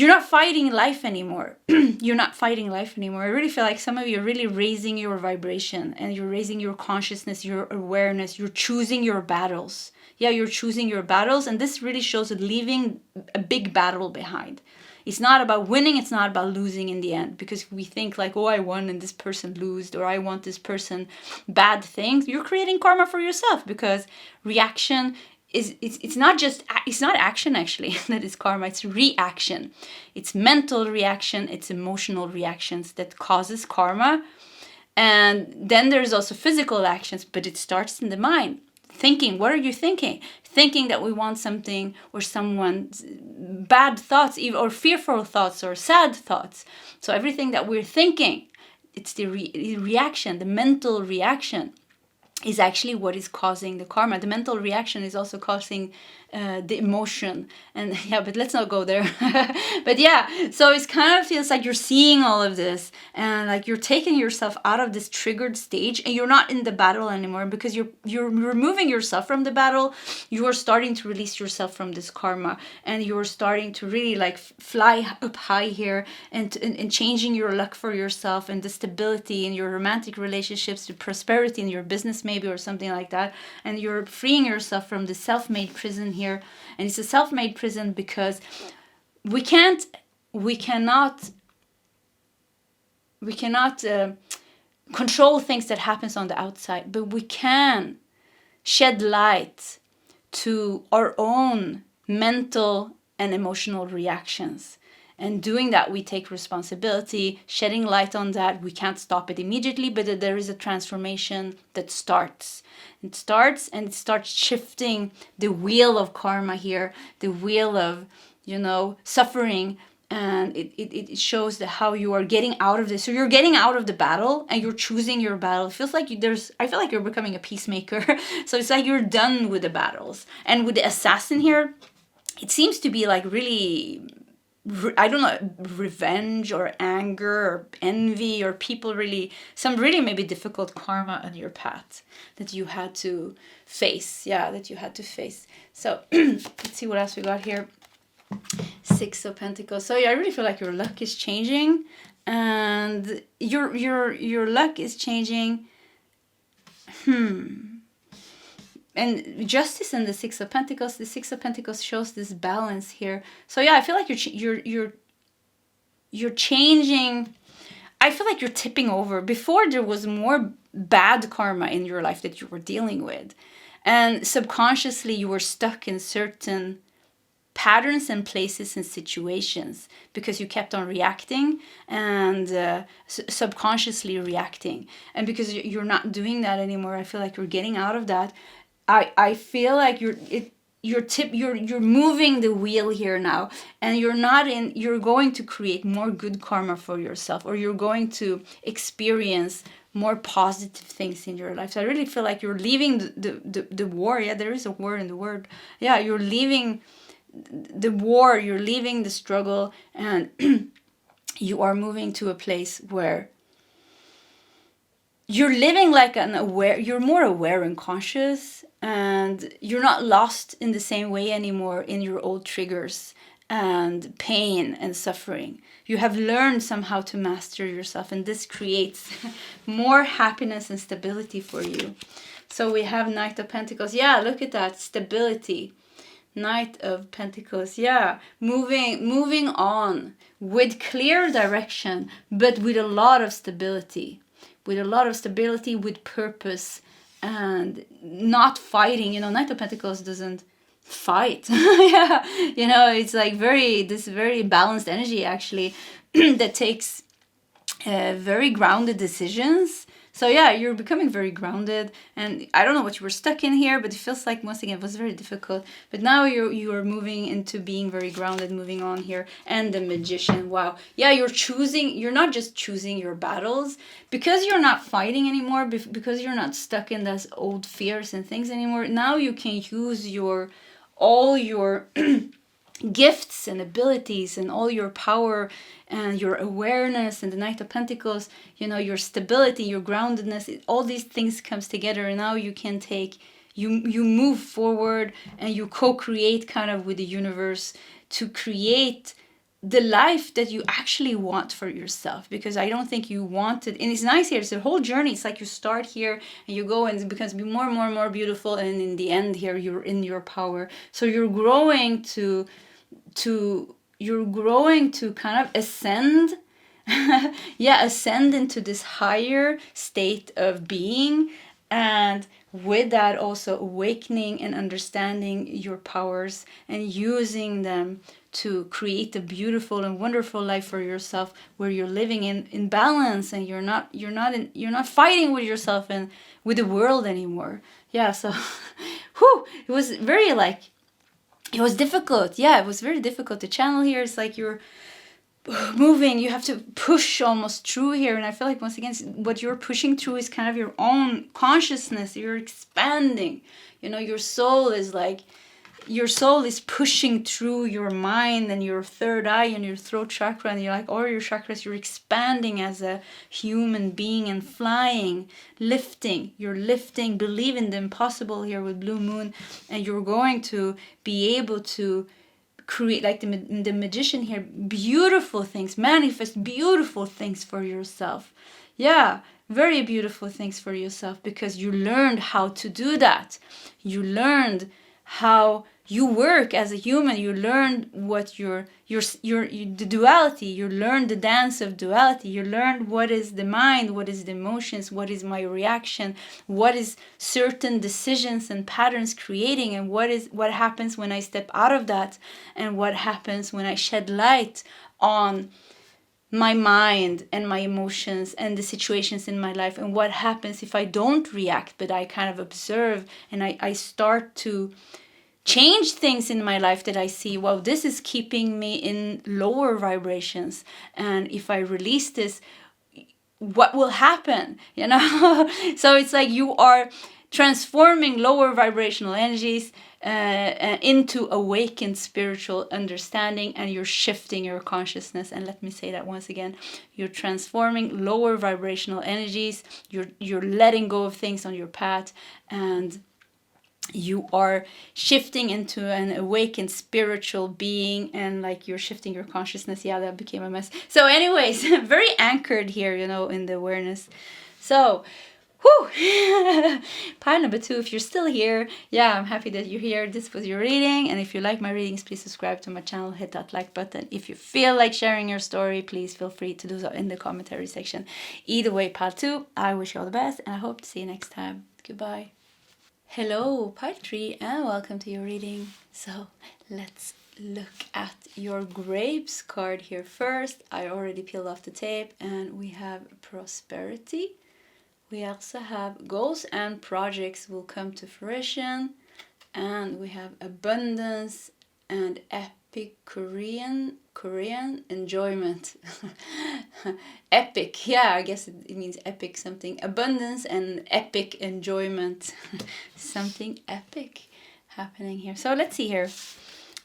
not fighting life anymore. You're not fighting life anymore. I really feel like some of you are really raising your vibration and you're raising your consciousness, your awareness. You're choosing your battles. Yeah, you're choosing your battles. And this really shows leaving a big battle behind. It's not about winning. It's not about losing in the end. Because we think like, oh, I won and this person lost, or I want this person bad things. You're creating karma for yourself, because reaction it's not action actually that is karma. It's reaction. It's mental reaction. It's emotional reactions that causes karma. And then there's also physical actions, but it starts in the mind. Thinking, what are you thinking? Thinking that we want something or someone, bad thoughts, or fearful thoughts or sad thoughts. So everything that we're thinking, it's the reaction, the mental reaction, is actually what is causing the karma. The mental reaction is also causing the emotion. And yeah, but let's not go there. But yeah, so it kind of feels like you're seeing all of this and like you're taking yourself out of this triggered stage and you're not in the battle anymore, because you're removing yourself from the battle. You are starting to release yourself from this karma, and you're starting to really like fly up high here and changing your luck for yourself, and the stability in your romantic relationships, the prosperity in your business maybe, or something like that. And you're freeing yourself from the self-made prison here. And it's a self-made prison because we cannot control things that happens on the outside, but we can shed light to our own mental and emotional reactions. And doing that, we take responsibility, shedding light on that. We can't stop it immediately, but there is a transformation that starts. It starts shifting the wheel of karma here, the wheel of, suffering. And it shows how you are getting out of this. So you're getting out of the battle and you're choosing your battle. It feels like I feel like you're becoming a peacemaker. So it's like you're done with the battles. And with the assassin here, it seems to be like really, I don't know, revenge or anger or envy, or some really maybe difficult karma on your path that you had to face. Yeah, that you had to face. So let's see what else we got here. 6 of Pentacles. So yeah, I really feel like your luck is changing, and your luck is changing. And justice and the 6 of Pentacles. The 6 of Pentacles shows this balance here. So yeah, I feel like you're changing. I feel like you're tipping over. Before there was more bad karma in your life that you were dealing with, and subconsciously you were stuck in certain patterns and places and situations because you kept on reacting and subconsciously reacting. And because you're not doing that anymore, I feel like you're getting out of that. I feel like you're moving the wheel here now, and you're going to create more good karma for yourself, or you're going to experience more positive things in your life. So I really feel like you're leaving the war. Yeah, there is a war in the word. Yeah, you're leaving the war, you're leaving the struggle, and you are moving to a place where you're living like you're more aware and conscious, and you're not lost in the same way anymore in your old triggers and pain and suffering. You have learned somehow to master yourself, and this creates more happiness and stability for you. So we have Knight of Pentacles. Yeah, look at that, stability. Knight of Pentacles, yeah, moving on with clear direction, but with a lot of stability. With purpose and not fighting. You know, Knight of Pentacles doesn't fight. Yeah, you know, it's like this very balanced energy actually that takes very grounded decisions. So yeah, you're becoming very grounded, and I don't know what you were stuck in here, but it feels like once again it was very difficult. But now you are moving into being very grounded, moving on here. And the Magician, wow, yeah, you're not just choosing your battles because you're not fighting anymore, because you're not stuck in those old fears and things anymore. Now you can use all your gifts and abilities and all your power and your awareness and the Knight of Pentacles, you know, your stability, your groundedness, all these things comes together, and now you can you move forward and you co-create kind of with the universe to create the life that you actually want for yourself. Because I don't think you wanted, and it's nice here, it's a whole journey. It's like you start here and you go and it becomes more and more and more beautiful, and in the end here you're in your power. So you're growing to kind of ascend. Yeah, ascend into this higher state of being, and with that also awakening and understanding your powers and using them to create a beautiful and wonderful life for yourself, where you're living in balance, and you're not fighting with yourself and with the world anymore. Yeah, so whew, it was very it was difficult. Yeah, it was very difficult. The channel here is like you're moving, you have to push almost through here. And I feel like once again, what you're pushing through is kind of your own consciousness. You're expanding. You know, your soul is pushing through your mind and your third eye and your throat chakra, and you're like all your chakras, you're expanding as a human being and flying, lifting. You're lifting, believe in the impossible here with Blue Moon, and you're going to be able to create, like the Magician here, beautiful things, manifest beautiful things for yourself. Yeah, very beautiful things for yourself, because you learned how to do that. You learned how you work as a human. You learned what the duality. You learned the dance of duality. You learned what is the mind, what is the emotions, what is my reaction, what is certain decisions and patterns creating, and what happens when I step out of that, and what happens when I shed light on my mind and my emotions and the situations in my life, and what happens if I don't react, but I kind of observe, and I start to change things in my life that I see, well, this is keeping me in lower vibrations, and if I release this, what will happen, you know? So it's like you are transforming lower vibrational energies into awakened spiritual understanding, and you're shifting your consciousness. And let me say that once again, you're transforming lower vibrational energies, you're letting go of things on your path, and you are shifting into an awakened spiritual being, and like you're shifting your consciousness. Yeah, that became a mess. So anyways, very anchored here, you know, in the awareness. So whew. Pile number 2, if you're still here, yeah, I'm happy that you're here. This was your reading, and if you like my readings, please subscribe to my channel, hit that like button. If you feel like sharing your story, please feel free to do so in the commentary section. Either way, pile 2, I wish you all the best, and I hope to see you next time. Goodbye. Hello, pile 3, and welcome to your reading. So let's look at your grapes card here first. I already peeled off the tape, and we have prosperity. We also have goals and projects will come to fruition, and we have abundance and Epicurean enjoyment. Epic, yeah, I guess it means epic something. Abundance and epic enjoyment. Something epic happening here. So let's see here.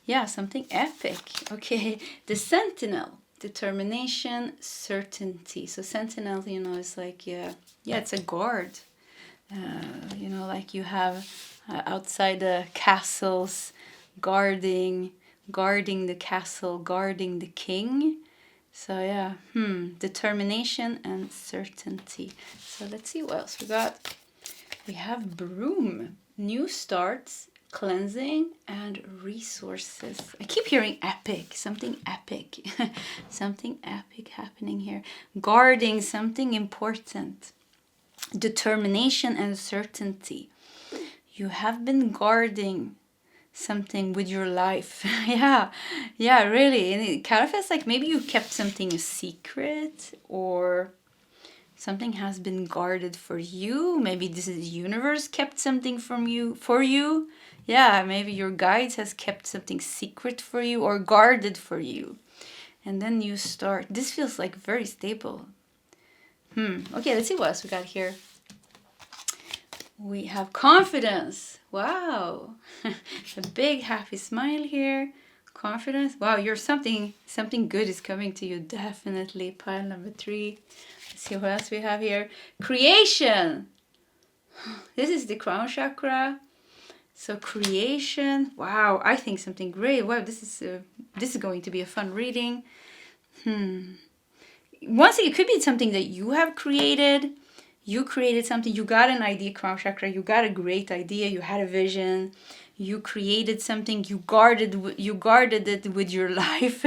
Yeah, something epic. Okay, the Sentinel. Determination, certainty. So Sentinel, you know, is like, yeah, it's a guard. You know, like you have outside the castles, guarding the castle, guarding the king. So yeah, determination and certainty. So let's see what else we got. We have Broom, new starts, cleansing, and resources. I keep hearing epic, something epic. Something epic happening here. Guarding something important. determination and certainty. You have been guarding something with your life. yeah, really. And it kind of feels like maybe you kept something a secret, or something has been guarded for you. Maybe this is universe kept something from you for you. Yeah, maybe your guides has kept something secret for you or guarded for you. And then you start. This feels like very stable. Okay, let's see what else we got here. We have confidence. Wow. A big happy smile here. Confidence. Wow, you're something good is coming to you, definitely. Pile number 3. Let's see what else we have here. Creation. This is the crown chakra. So creation. Wow, I think something great. Wow, this is going to be a fun reading. Once again, it could be something that you have created. You created something, you got an idea, crown chakra, you got a great idea, you had a vision, you created something, you guarded it with your life,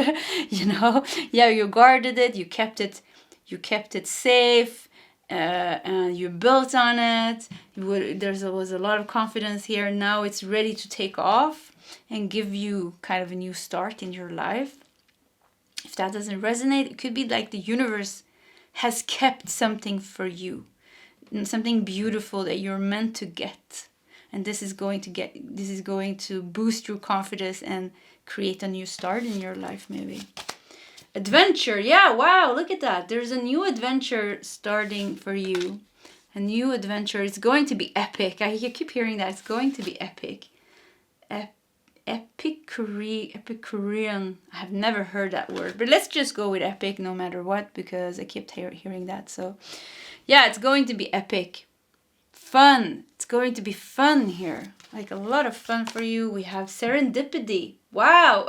you know? Yeah, you guarded it, you kept it safe, and you built on it. There was a lot of confidence here. Now it's ready to take off and give you kind of a new start in your life. If that doesn't resonate, it could be like the universe has kept something for you. Something beautiful that you're meant to get, and this is going to boost your confidence and create a new start in your life. Maybe adventure. Yeah, wow, look at that. There's a new adventure starting for you. A new adventure. It's going to be epic. I keep hearing that. It's going to be epic. Epicurean. I have never heard that word, but let's just go with epic no matter what, because I kept hearing that. So yeah, it's going to be epic. Fun. It's going to be fun here. Like a lot of fun for you. We have serendipity. Wow.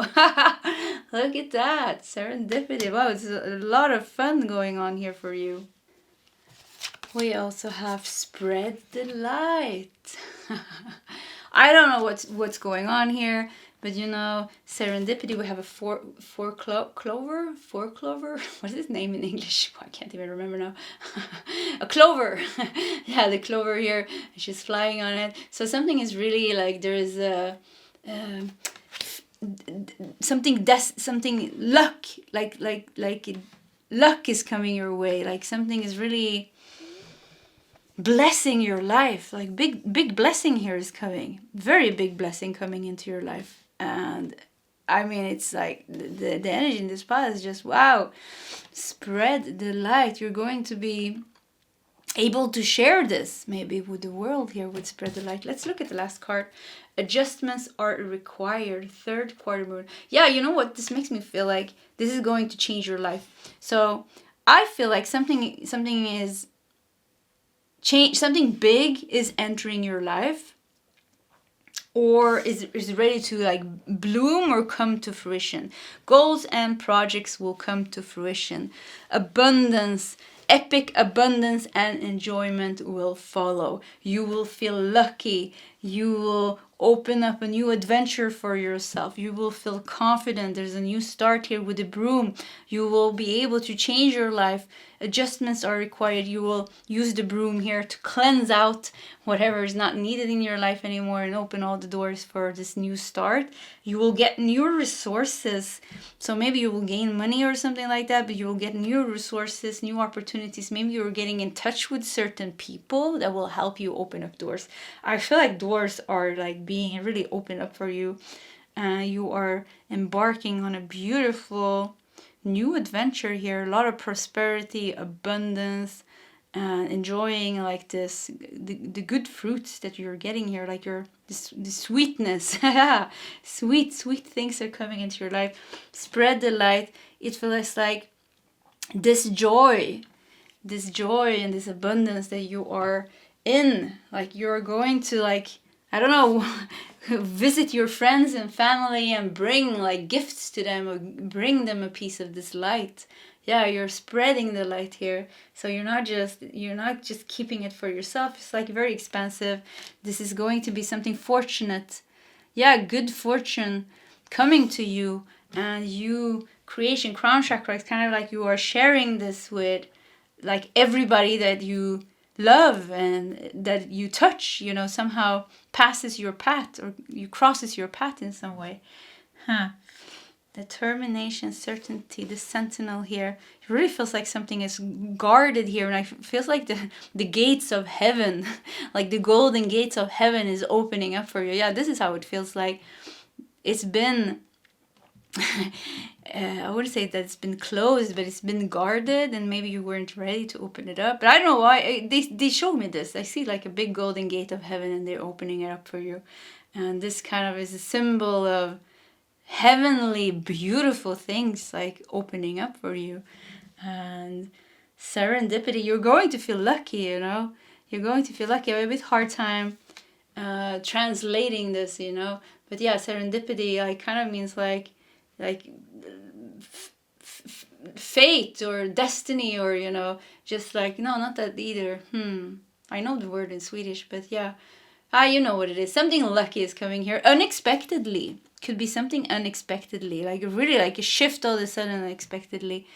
Look at that. Serendipity. Wow, it's a lot of fun going on here for you. We also have spread the light. I don't know what's going on here, but you know, serendipity. We have a four clover. What is its name in English? I can't even remember now. A clover. Yeah, the clover here. She's flying on it. So something is really like there is a something luck. Like luck is coming your way. Like something is really blessing your life. Like big blessing here is coming. Very big blessing coming into your life. And I mean, it's like the energy in this pile is just wow. Spread the light. You're going to be able to share this maybe with the world here with spread the light. Let's look at the last card. Adjustments are required. 3rd quarter moon. Yeah, you know what? This makes me feel like this is going to change your life. So I feel like something is change, something big is entering your life, or is ready to like bloom or come to fruition. Goals and projects will come to fruition. Abundance, epic abundance and enjoyment will follow. You will feel lucky. You will open up a new adventure for yourself. You will feel confident. There's a new start here with the broom. You will be able to change your life. Adjustments are required. You will use the broom here to cleanse out whatever is not needed in your life anymore and open all the doors for this new start. You will get new resources. So maybe you will gain money or something like that, but you will get new resources, new opportunities. Maybe you're getting in touch with certain people that will help you open up doors. I feel like doors are like being really opened up for you. You are embarking on a beautiful new adventure here. A lot of prosperity, abundance, and enjoying like this the good fruits that you're getting here, like the sweetness. sweet things are coming into your life. Spread the light. It feels like this joy and this abundance that you are in, like you're going to, like, I don't know, visit your friends and family and bring like gifts to them, or bring them a piece of this light. Yeah, you're spreading the light here. So you're not just keeping it for yourself. It's like very expansive. This is going to be something fortunate. Yeah, good fortune coming to you. And you, creation, crown chakra, it's kind of like you are sharing this with like everybody that you love and that you touch, you know, somehow passes your path or you crosses your path in some way. Determination, certainty, the sentinel here. It really feels like something is guarded here, and it feels like the gates of heaven, like the golden gates of heaven is opening up for you. Yeah, this is how it feels like. It's been, I wouldn't say that it's been closed, but it's been guarded, and maybe you weren't ready to open it up. But I don't know why. They showed me this. I see like a big golden gate of heaven, and they're opening it up for you. And this kind of is a symbol of heavenly beautiful things like opening up for you. And serendipity, you're going to feel lucky, you know, you're going to feel lucky. I have a bit hard time translating this, you know, but yeah, serendipity like kind of means like fate or destiny, or you know, just like, no, not that either. I know the word in Swedish, but yeah, you know what it is. Something lucky is coming here unexpectedly. Could be something unexpectedly, like really like a shift all of a sudden unexpectedly.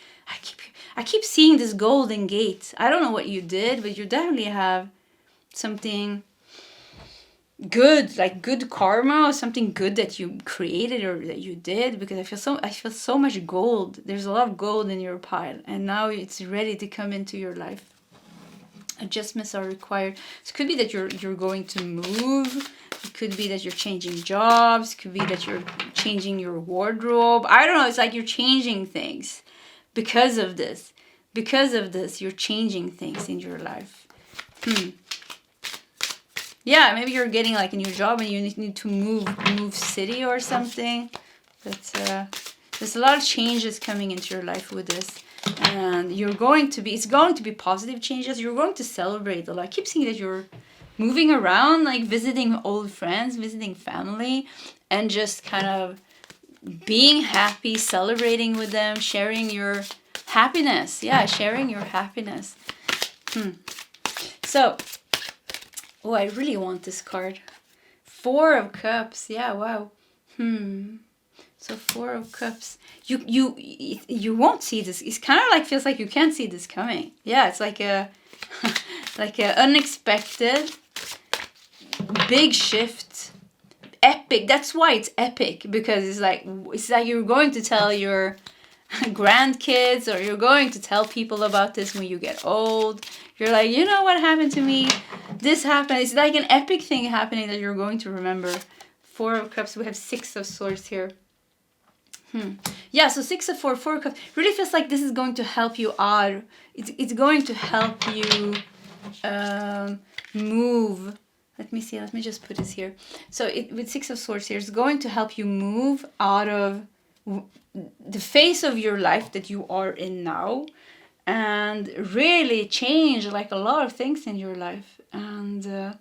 I keep seeing this golden gate. I don't know what you did, but you definitely have something good, like good karma, or something good that you created or that you did, because I feel so much gold. There's a lot of gold in your pile, and now it's ready to come into your life. Adjustments are required. So it could be that you're going to move. It could be that you're changing jobs. It could be that you're changing your wardrobe. I don't know. It's like you're changing things because of this. Because of this, you're changing things in your life. Yeah, maybe you're getting like a new job and you need to move city or something. But there's a lot of changes coming into your life with this. And it's going to be positive changes. You're going to celebrate a lot. I keep seeing that you're moving around, like visiting old friends, visiting family, and just kind of being happy, celebrating with them, sharing your happiness. Yeah, sharing your happiness. So, I really want this card. 4 of Cups. Yeah, wow. So 4 of Cups. You won't see this. It's kind of like feels like you can't see this coming. Yeah, it's like a like a unexpected big shift. Epic. That's why it's epic, because it's like you're going to tell your grandkids, or you're going to tell people about this when you get old. You're like, you know what happened to me? This happened. It's like an epic thing happening that you're going to remember. 4 of Cups. We have 6 of Swords here. Yeah, so 6 of 4 of Cups. Really feels like this is going to help you out. It's going to help you move. Let me see. Let me just put this here. So with 6 of Swords here, it's going to help you move out of the phase of your life that you are in now, and really change like a lot of things in your life. And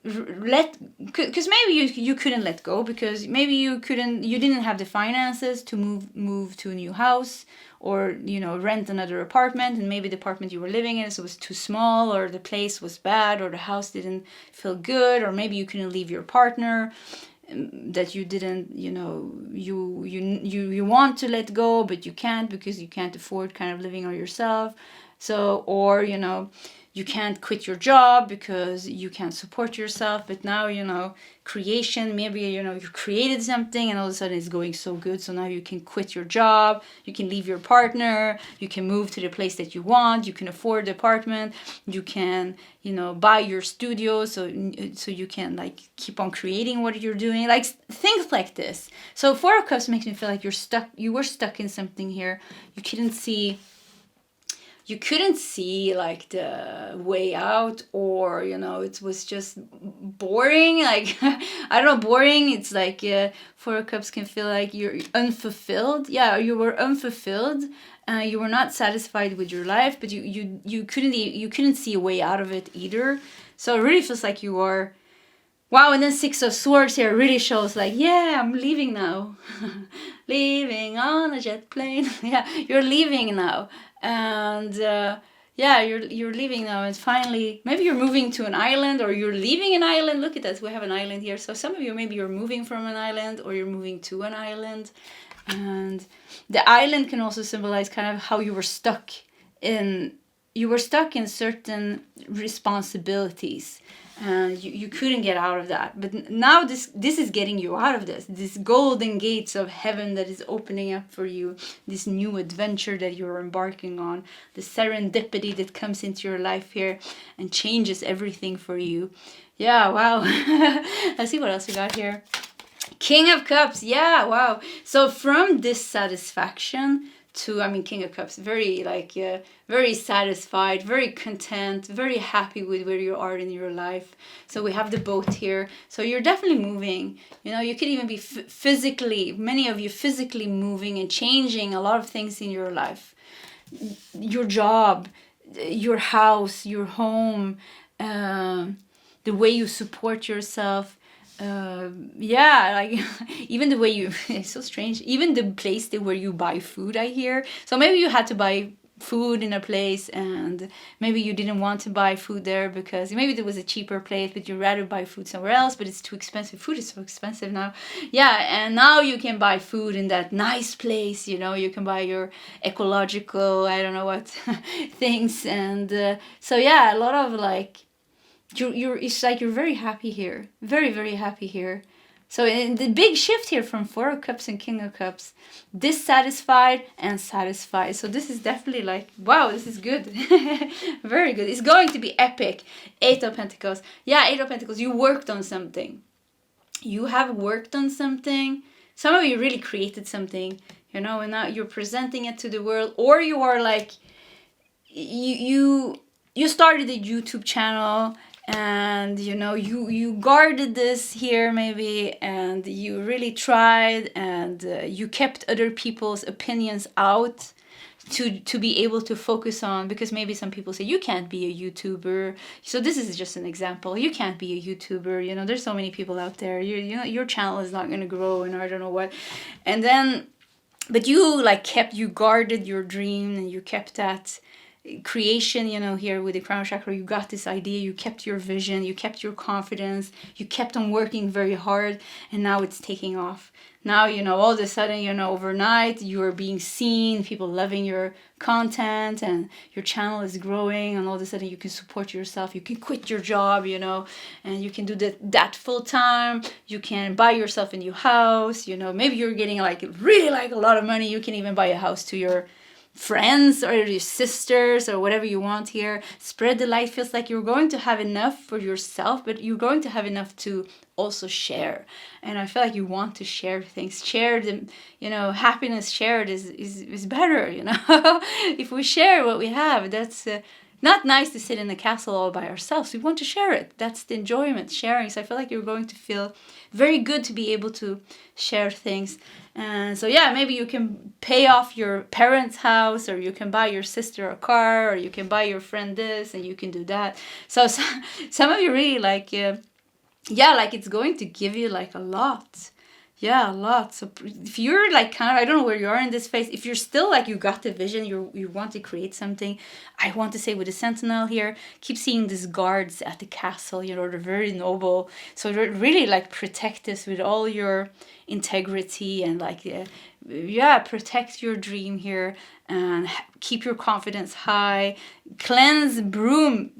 because maybe you couldn't let go, because maybe you didn't have the finances to move to a new house, or you know, rent another apartment, and maybe the apartment you were living in was too small, or the place was bad, or the house didn't feel good, or maybe you couldn't leave your partner that you didn't, you know, you want to let go, but you can't, because you can't afford kind of living on yourself. So, or you know, you can't quit your job because you can't support yourself. But now, you know, creation, maybe, you know, you created something and all of a sudden it's going so good. So now you can quit your job, you can leave your partner, you can move to the place that you want, you can afford the apartment, you can, you know, buy your studio so you can like keep on creating what you're doing, like things like this. So 4 of Cups makes me feel like you were stuck in something here. You couldn't see like the way out, or you know, it was just boring, like I don't know, boring. It's like 4 of Cups can feel like you're unfulfilled. Yeah, you were unfulfilled. You were not satisfied with your life, but you couldn't see a way out of it either. So it really feels like you are. Wow, and then 6 of Swords here really shows like, yeah, I'm leaving now. Leaving on a jet plane. Yeah, you're leaving now. And yeah, you're leaving now, and finally, maybe you're moving to an island, or you're leaving an island. Look at that, we have an island here. So some of you, maybe you're moving from an island, or you're moving to an island. And the island can also symbolize kind of how you were stuck in you were stuck in certain responsibilities, and you couldn't get out of that. But now this is getting you out of this golden gates of heaven that is opening up for you, this new adventure that you're embarking on, the serendipity that comes into your life here and changes everything for you. Yeah, wow. Let's see what else we got here. King of Cups. Yeah, wow. So from dissatisfaction to, I mean, King of Cups, very like very satisfied, very content, very happy with where you are in your life. So we have the boat here. So you're definitely moving. You know, you could even be physically, many of you physically moving and changing a lot of things in your life. Your job, your house, your home, the way you support yourself. Yeah, like even the way you, it's so strange, even the place where you buy food, I hear. So maybe you had to buy food in a place, and maybe you didn't want to buy food there because maybe there was a cheaper place, but you'd rather buy food somewhere else, but it's too expensive. Food is so expensive now. Yeah, and now you can buy food in that nice place, you know, you can buy your ecological, I don't know what, things. And so yeah, a lot of like, it's like you're very happy here, very, very happy here. So in the big shift here from Four of Cups and King of Cups, dissatisfied and satisfied. So this is definitely like, wow, this is good. Very good. It's going to be epic. Eight of Pentacles. Yeah, Eight of Pentacles. You worked on something. You have worked on something. Some of you really created something, you know, and now you're presenting it to the world. Or you are like, you started a YouTube channel, and you know you guarded this here maybe, and you really tried, and you kept other people's opinions out to be able to focus on, because maybe some people say you can't be a YouTuber. So this is just an example. You can't be a YouTuber, you know, there's so many people out there, you know, your channel is not going to grow, and I don't know what. And then, but you like you guarded your dream, and you kept that creation, you know, here with the crown chakra. You got this idea, you kept your vision, you kept your confidence, you kept on working very hard, and now it's taking off. Now, you know, all of a sudden, you know, overnight you are being seen, people loving your content, and your channel is growing, and all of a sudden you can support yourself, you can quit your job, you know, and you can do that full time. You can buy yourself a new house, you know, maybe you're getting like really like a lot of money. You can even buy a house to your friends or your sisters or whatever you want here. Spread the light. Feels like you're going to have enough for yourself, but you're going to have enough to also share. And I feel like you want to share things. Share them, you know, happiness shared is better, you know. If we share what we have, that's not nice to sit in a castle all by ourselves. We want to share it. That's the enjoyment, sharing. So I feel like you're going to feel very good to be able to share things. And so yeah, maybe you can pay off your parents' house, or you can buy your sister a car, or you can buy your friend this, and you can do that. So some of you really like, yeah, like it's going to give you like a lot. Yeah, a lot. So if you're like kind of, I don't know where you are in this phase, if you're still like, you got the vision, you want to create something, I want to say with the Sentinel here, keep seeing these guards at the castle, you know, they're very noble. So really like protect this with all your integrity, and like, yeah, protect your dream here, and keep your confidence high. Cleanse, broom.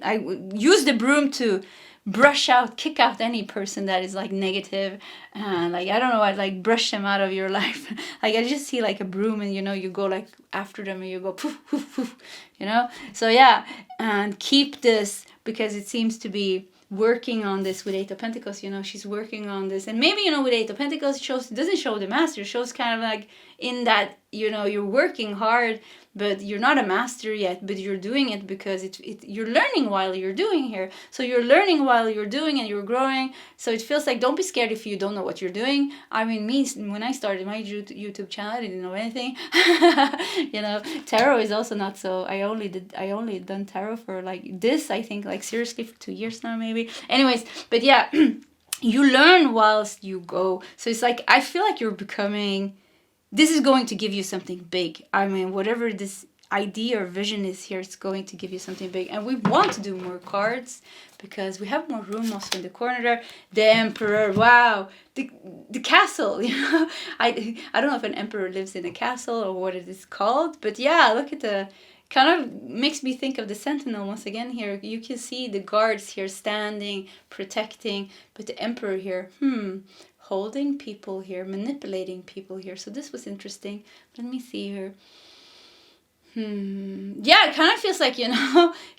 I use the broom to brush out, kick out any person that is like negative, and like, I don't know, I'd like brush them out of your life. Like I just see like a broom, and you know, you go like after them, and you go poof, poof, poof, you know. So yeah, and keep this, because it seems to be working on this with Eight of Pentacles. You know, she's working on this, and maybe, you know, with Eight of Pentacles, it doesn't show the master, it shows kind of like in that, you know, you're working hard, but you're not a master yet, but you're doing it because you're learning while you're doing here. So you're learning while you're doing, and you're growing. So it feels like, don't be scared if you don't know what you're doing. I mean, me, when I started my YouTube channel, I didn't know anything. You know, tarot is also not so, I only done tarot for like this, I think, like seriously for 2 years now maybe. Anyways, but yeah, you learn whilst you go. So it's like, I feel like you're becoming, this is going to give you something big. I mean, whatever this idea or vision is here, it's going to give you something big. And we want to do more cards, because we have more room also in the corner there. The Emperor, wow. The castle, you know. I don't know if an emperor lives in a castle or what it is called, but yeah, look at the kind of makes me think of the Sentinel once again here. You can see the guards here standing, protecting, but the Emperor here, holding people here, manipulating people here. So this was interesting. Let me see here. Yeah, it kind of feels like,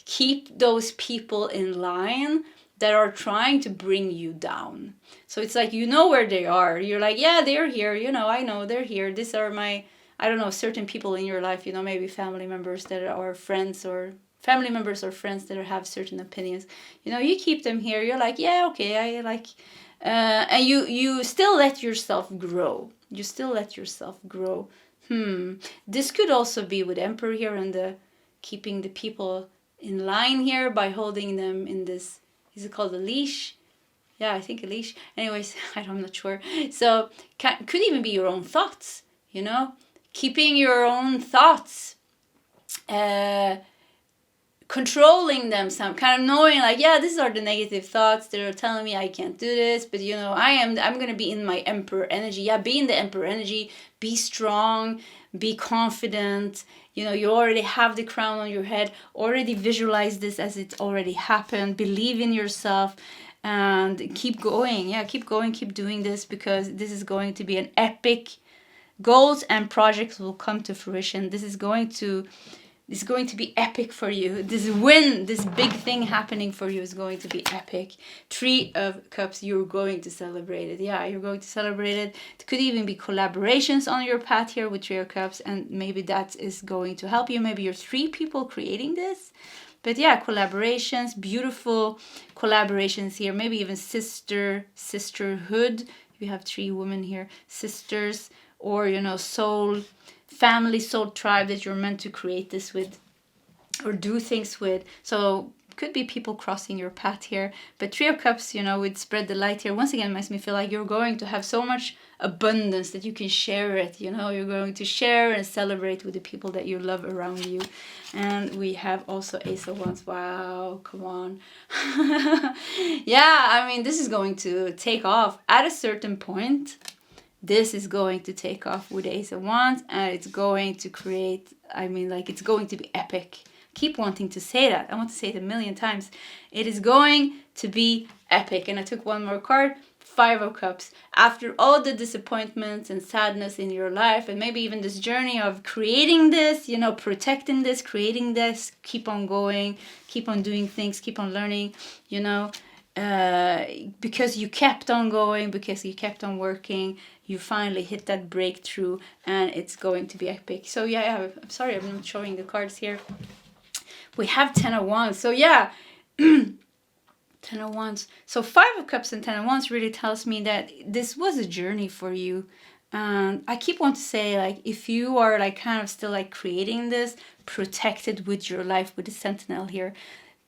keep those people in line that are trying to bring you down. So it's like, where they are. You're like, yeah, they're here. I know they're here. These are my, I don't know, certain people in your life, maybe family members that are friends, or family members or friends that have certain opinions. You keep them here. You're like, yeah, okay, I like, and you still let yourself grow. You still let yourself grow. This could also be with Emperor here and the keeping the people in line here by holding them in this, is it called a leash? Yeah, I think a leash. Anyways, I'm not sure. So could even be your own thoughts, keeping your own thoughts, controlling them, some kind of knowing like, yeah, these are the negative thoughts that are telling me I can't do this, but I'm gonna be in my Emperor energy. Yeah, be in the Emperor energy, be strong, be confident. You already have the crown on your head, already visualize this as it already happened, believe in yourself, and keep going. Yeah, keep going, keep doing this, because this is going to be an epic. Goals and projects will come to fruition. This is going to be epic for you. This win, this big thing happening for you is going to be epic. 3 of Cups, you're going to celebrate it. Yeah, you're going to celebrate it. It could even be collaborations on your path here with 3 of Cups, and maybe that is going to help you. Maybe you're 3 people creating this. But yeah, collaborations, beautiful collaborations here. Maybe even sisterhood. You have 3 women here, sisters, or family, soul tribe that you're meant to create this with or do things with. So could be people crossing your path here. But 3 of Cups, would spread the light here. Once again, makes me feel like you're going to have so much abundance that you can share it. You're going to share and celebrate with the people that you love around you. And we have also Ace of Wands. Wow, come on. Yeah, this is going to take off at a certain point. This is going to take off with Ace of Wands, and it's going to create, it's going to be epic. Keep wanting to say that. I want to say it a million times. It is going to be epic. And I took one more card, 5 of Cups. After all the disappointments and sadness in your life, and maybe even this journey of creating this, protecting this, creating this, keep on going, keep on doing things, keep on learning, because you kept on going, because you kept on working, you finally hit that breakthrough, and it's going to be epic. So yeah, I'm sorry I'm not showing the cards here. We have 10 of Wands. So yeah, 10 of Wands. So 5 of Cups and 10 of Wands really tells me that this was a journey for you. And I keep wanting to say, like, if you are like kind of still like creating this, protected with your life with the Sentinel here.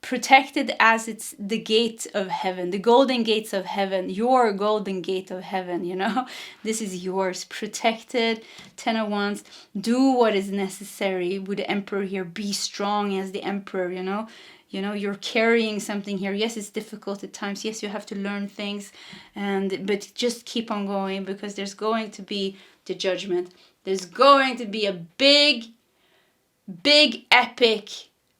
Protected as it's the gate of heaven, the golden gates of heaven, your golden gate of heaven, this is yours, protected. 10 of Wands, do what is necessary with the Emperor here, be strong as the Emperor, you're carrying something here. Yes, it's difficult at times. Yes, you have to learn things, but just keep on going, because there's going to be the judgment. There's going to be a big epic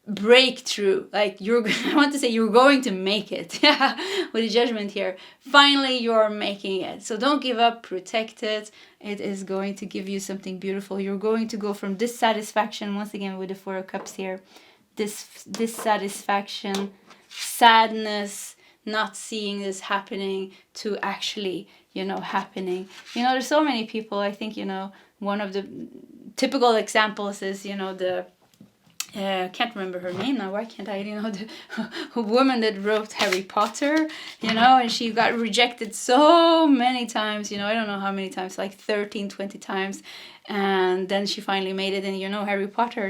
breakthrough. Like I want to say you're going to make it. Yeah, with the judgment here. Finally, you're making it. So don't give up, protect it. It is going to give you something beautiful. You're going to go from dissatisfaction, once again with the 4 of Cups here, this dissatisfaction, sadness, not seeing this happening, to actually, happening. There's so many people. I think, one of the typical examples is, the I can't remember her name now. Why can't I? The woman that wrote Harry Potter, and she got rejected so many times, I don't know how many times, like 13, 20 times. And then she finally made it. And, Harry Potter,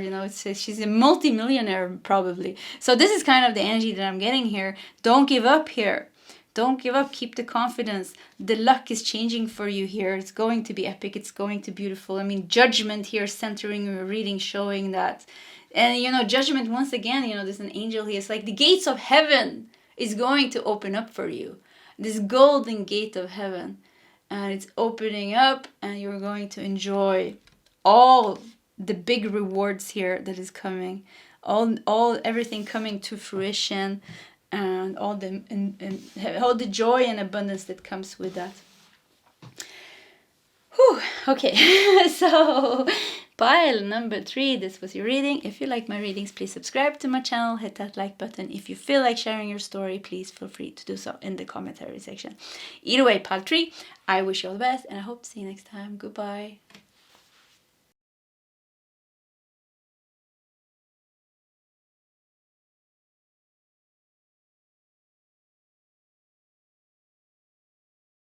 she's a multi-millionaire probably. So this is kind of the energy that I'm getting here. Don't give up here. Don't give up. Keep the confidence. The luck is changing for you here. It's going to be epic. It's going to be beautiful. Judgment here, centering your reading, showing that. And, judgment, once again, there's an angel here. It's like the gates of heaven is going to open up for you. This golden gate of heaven. And it's opening up, and you're going to enjoy all the big rewards here that is coming, everything coming to fruition, and all the joy and abundance that comes with that. Whew, okay, so pile number 3, this was your reading. If you like my readings, please subscribe to my channel, hit that like button. If you feel like sharing your story, please feel free to do so in the commentary section. Either way, pile 3, I wish you all the best, and I hope to see you next time. Goodbye.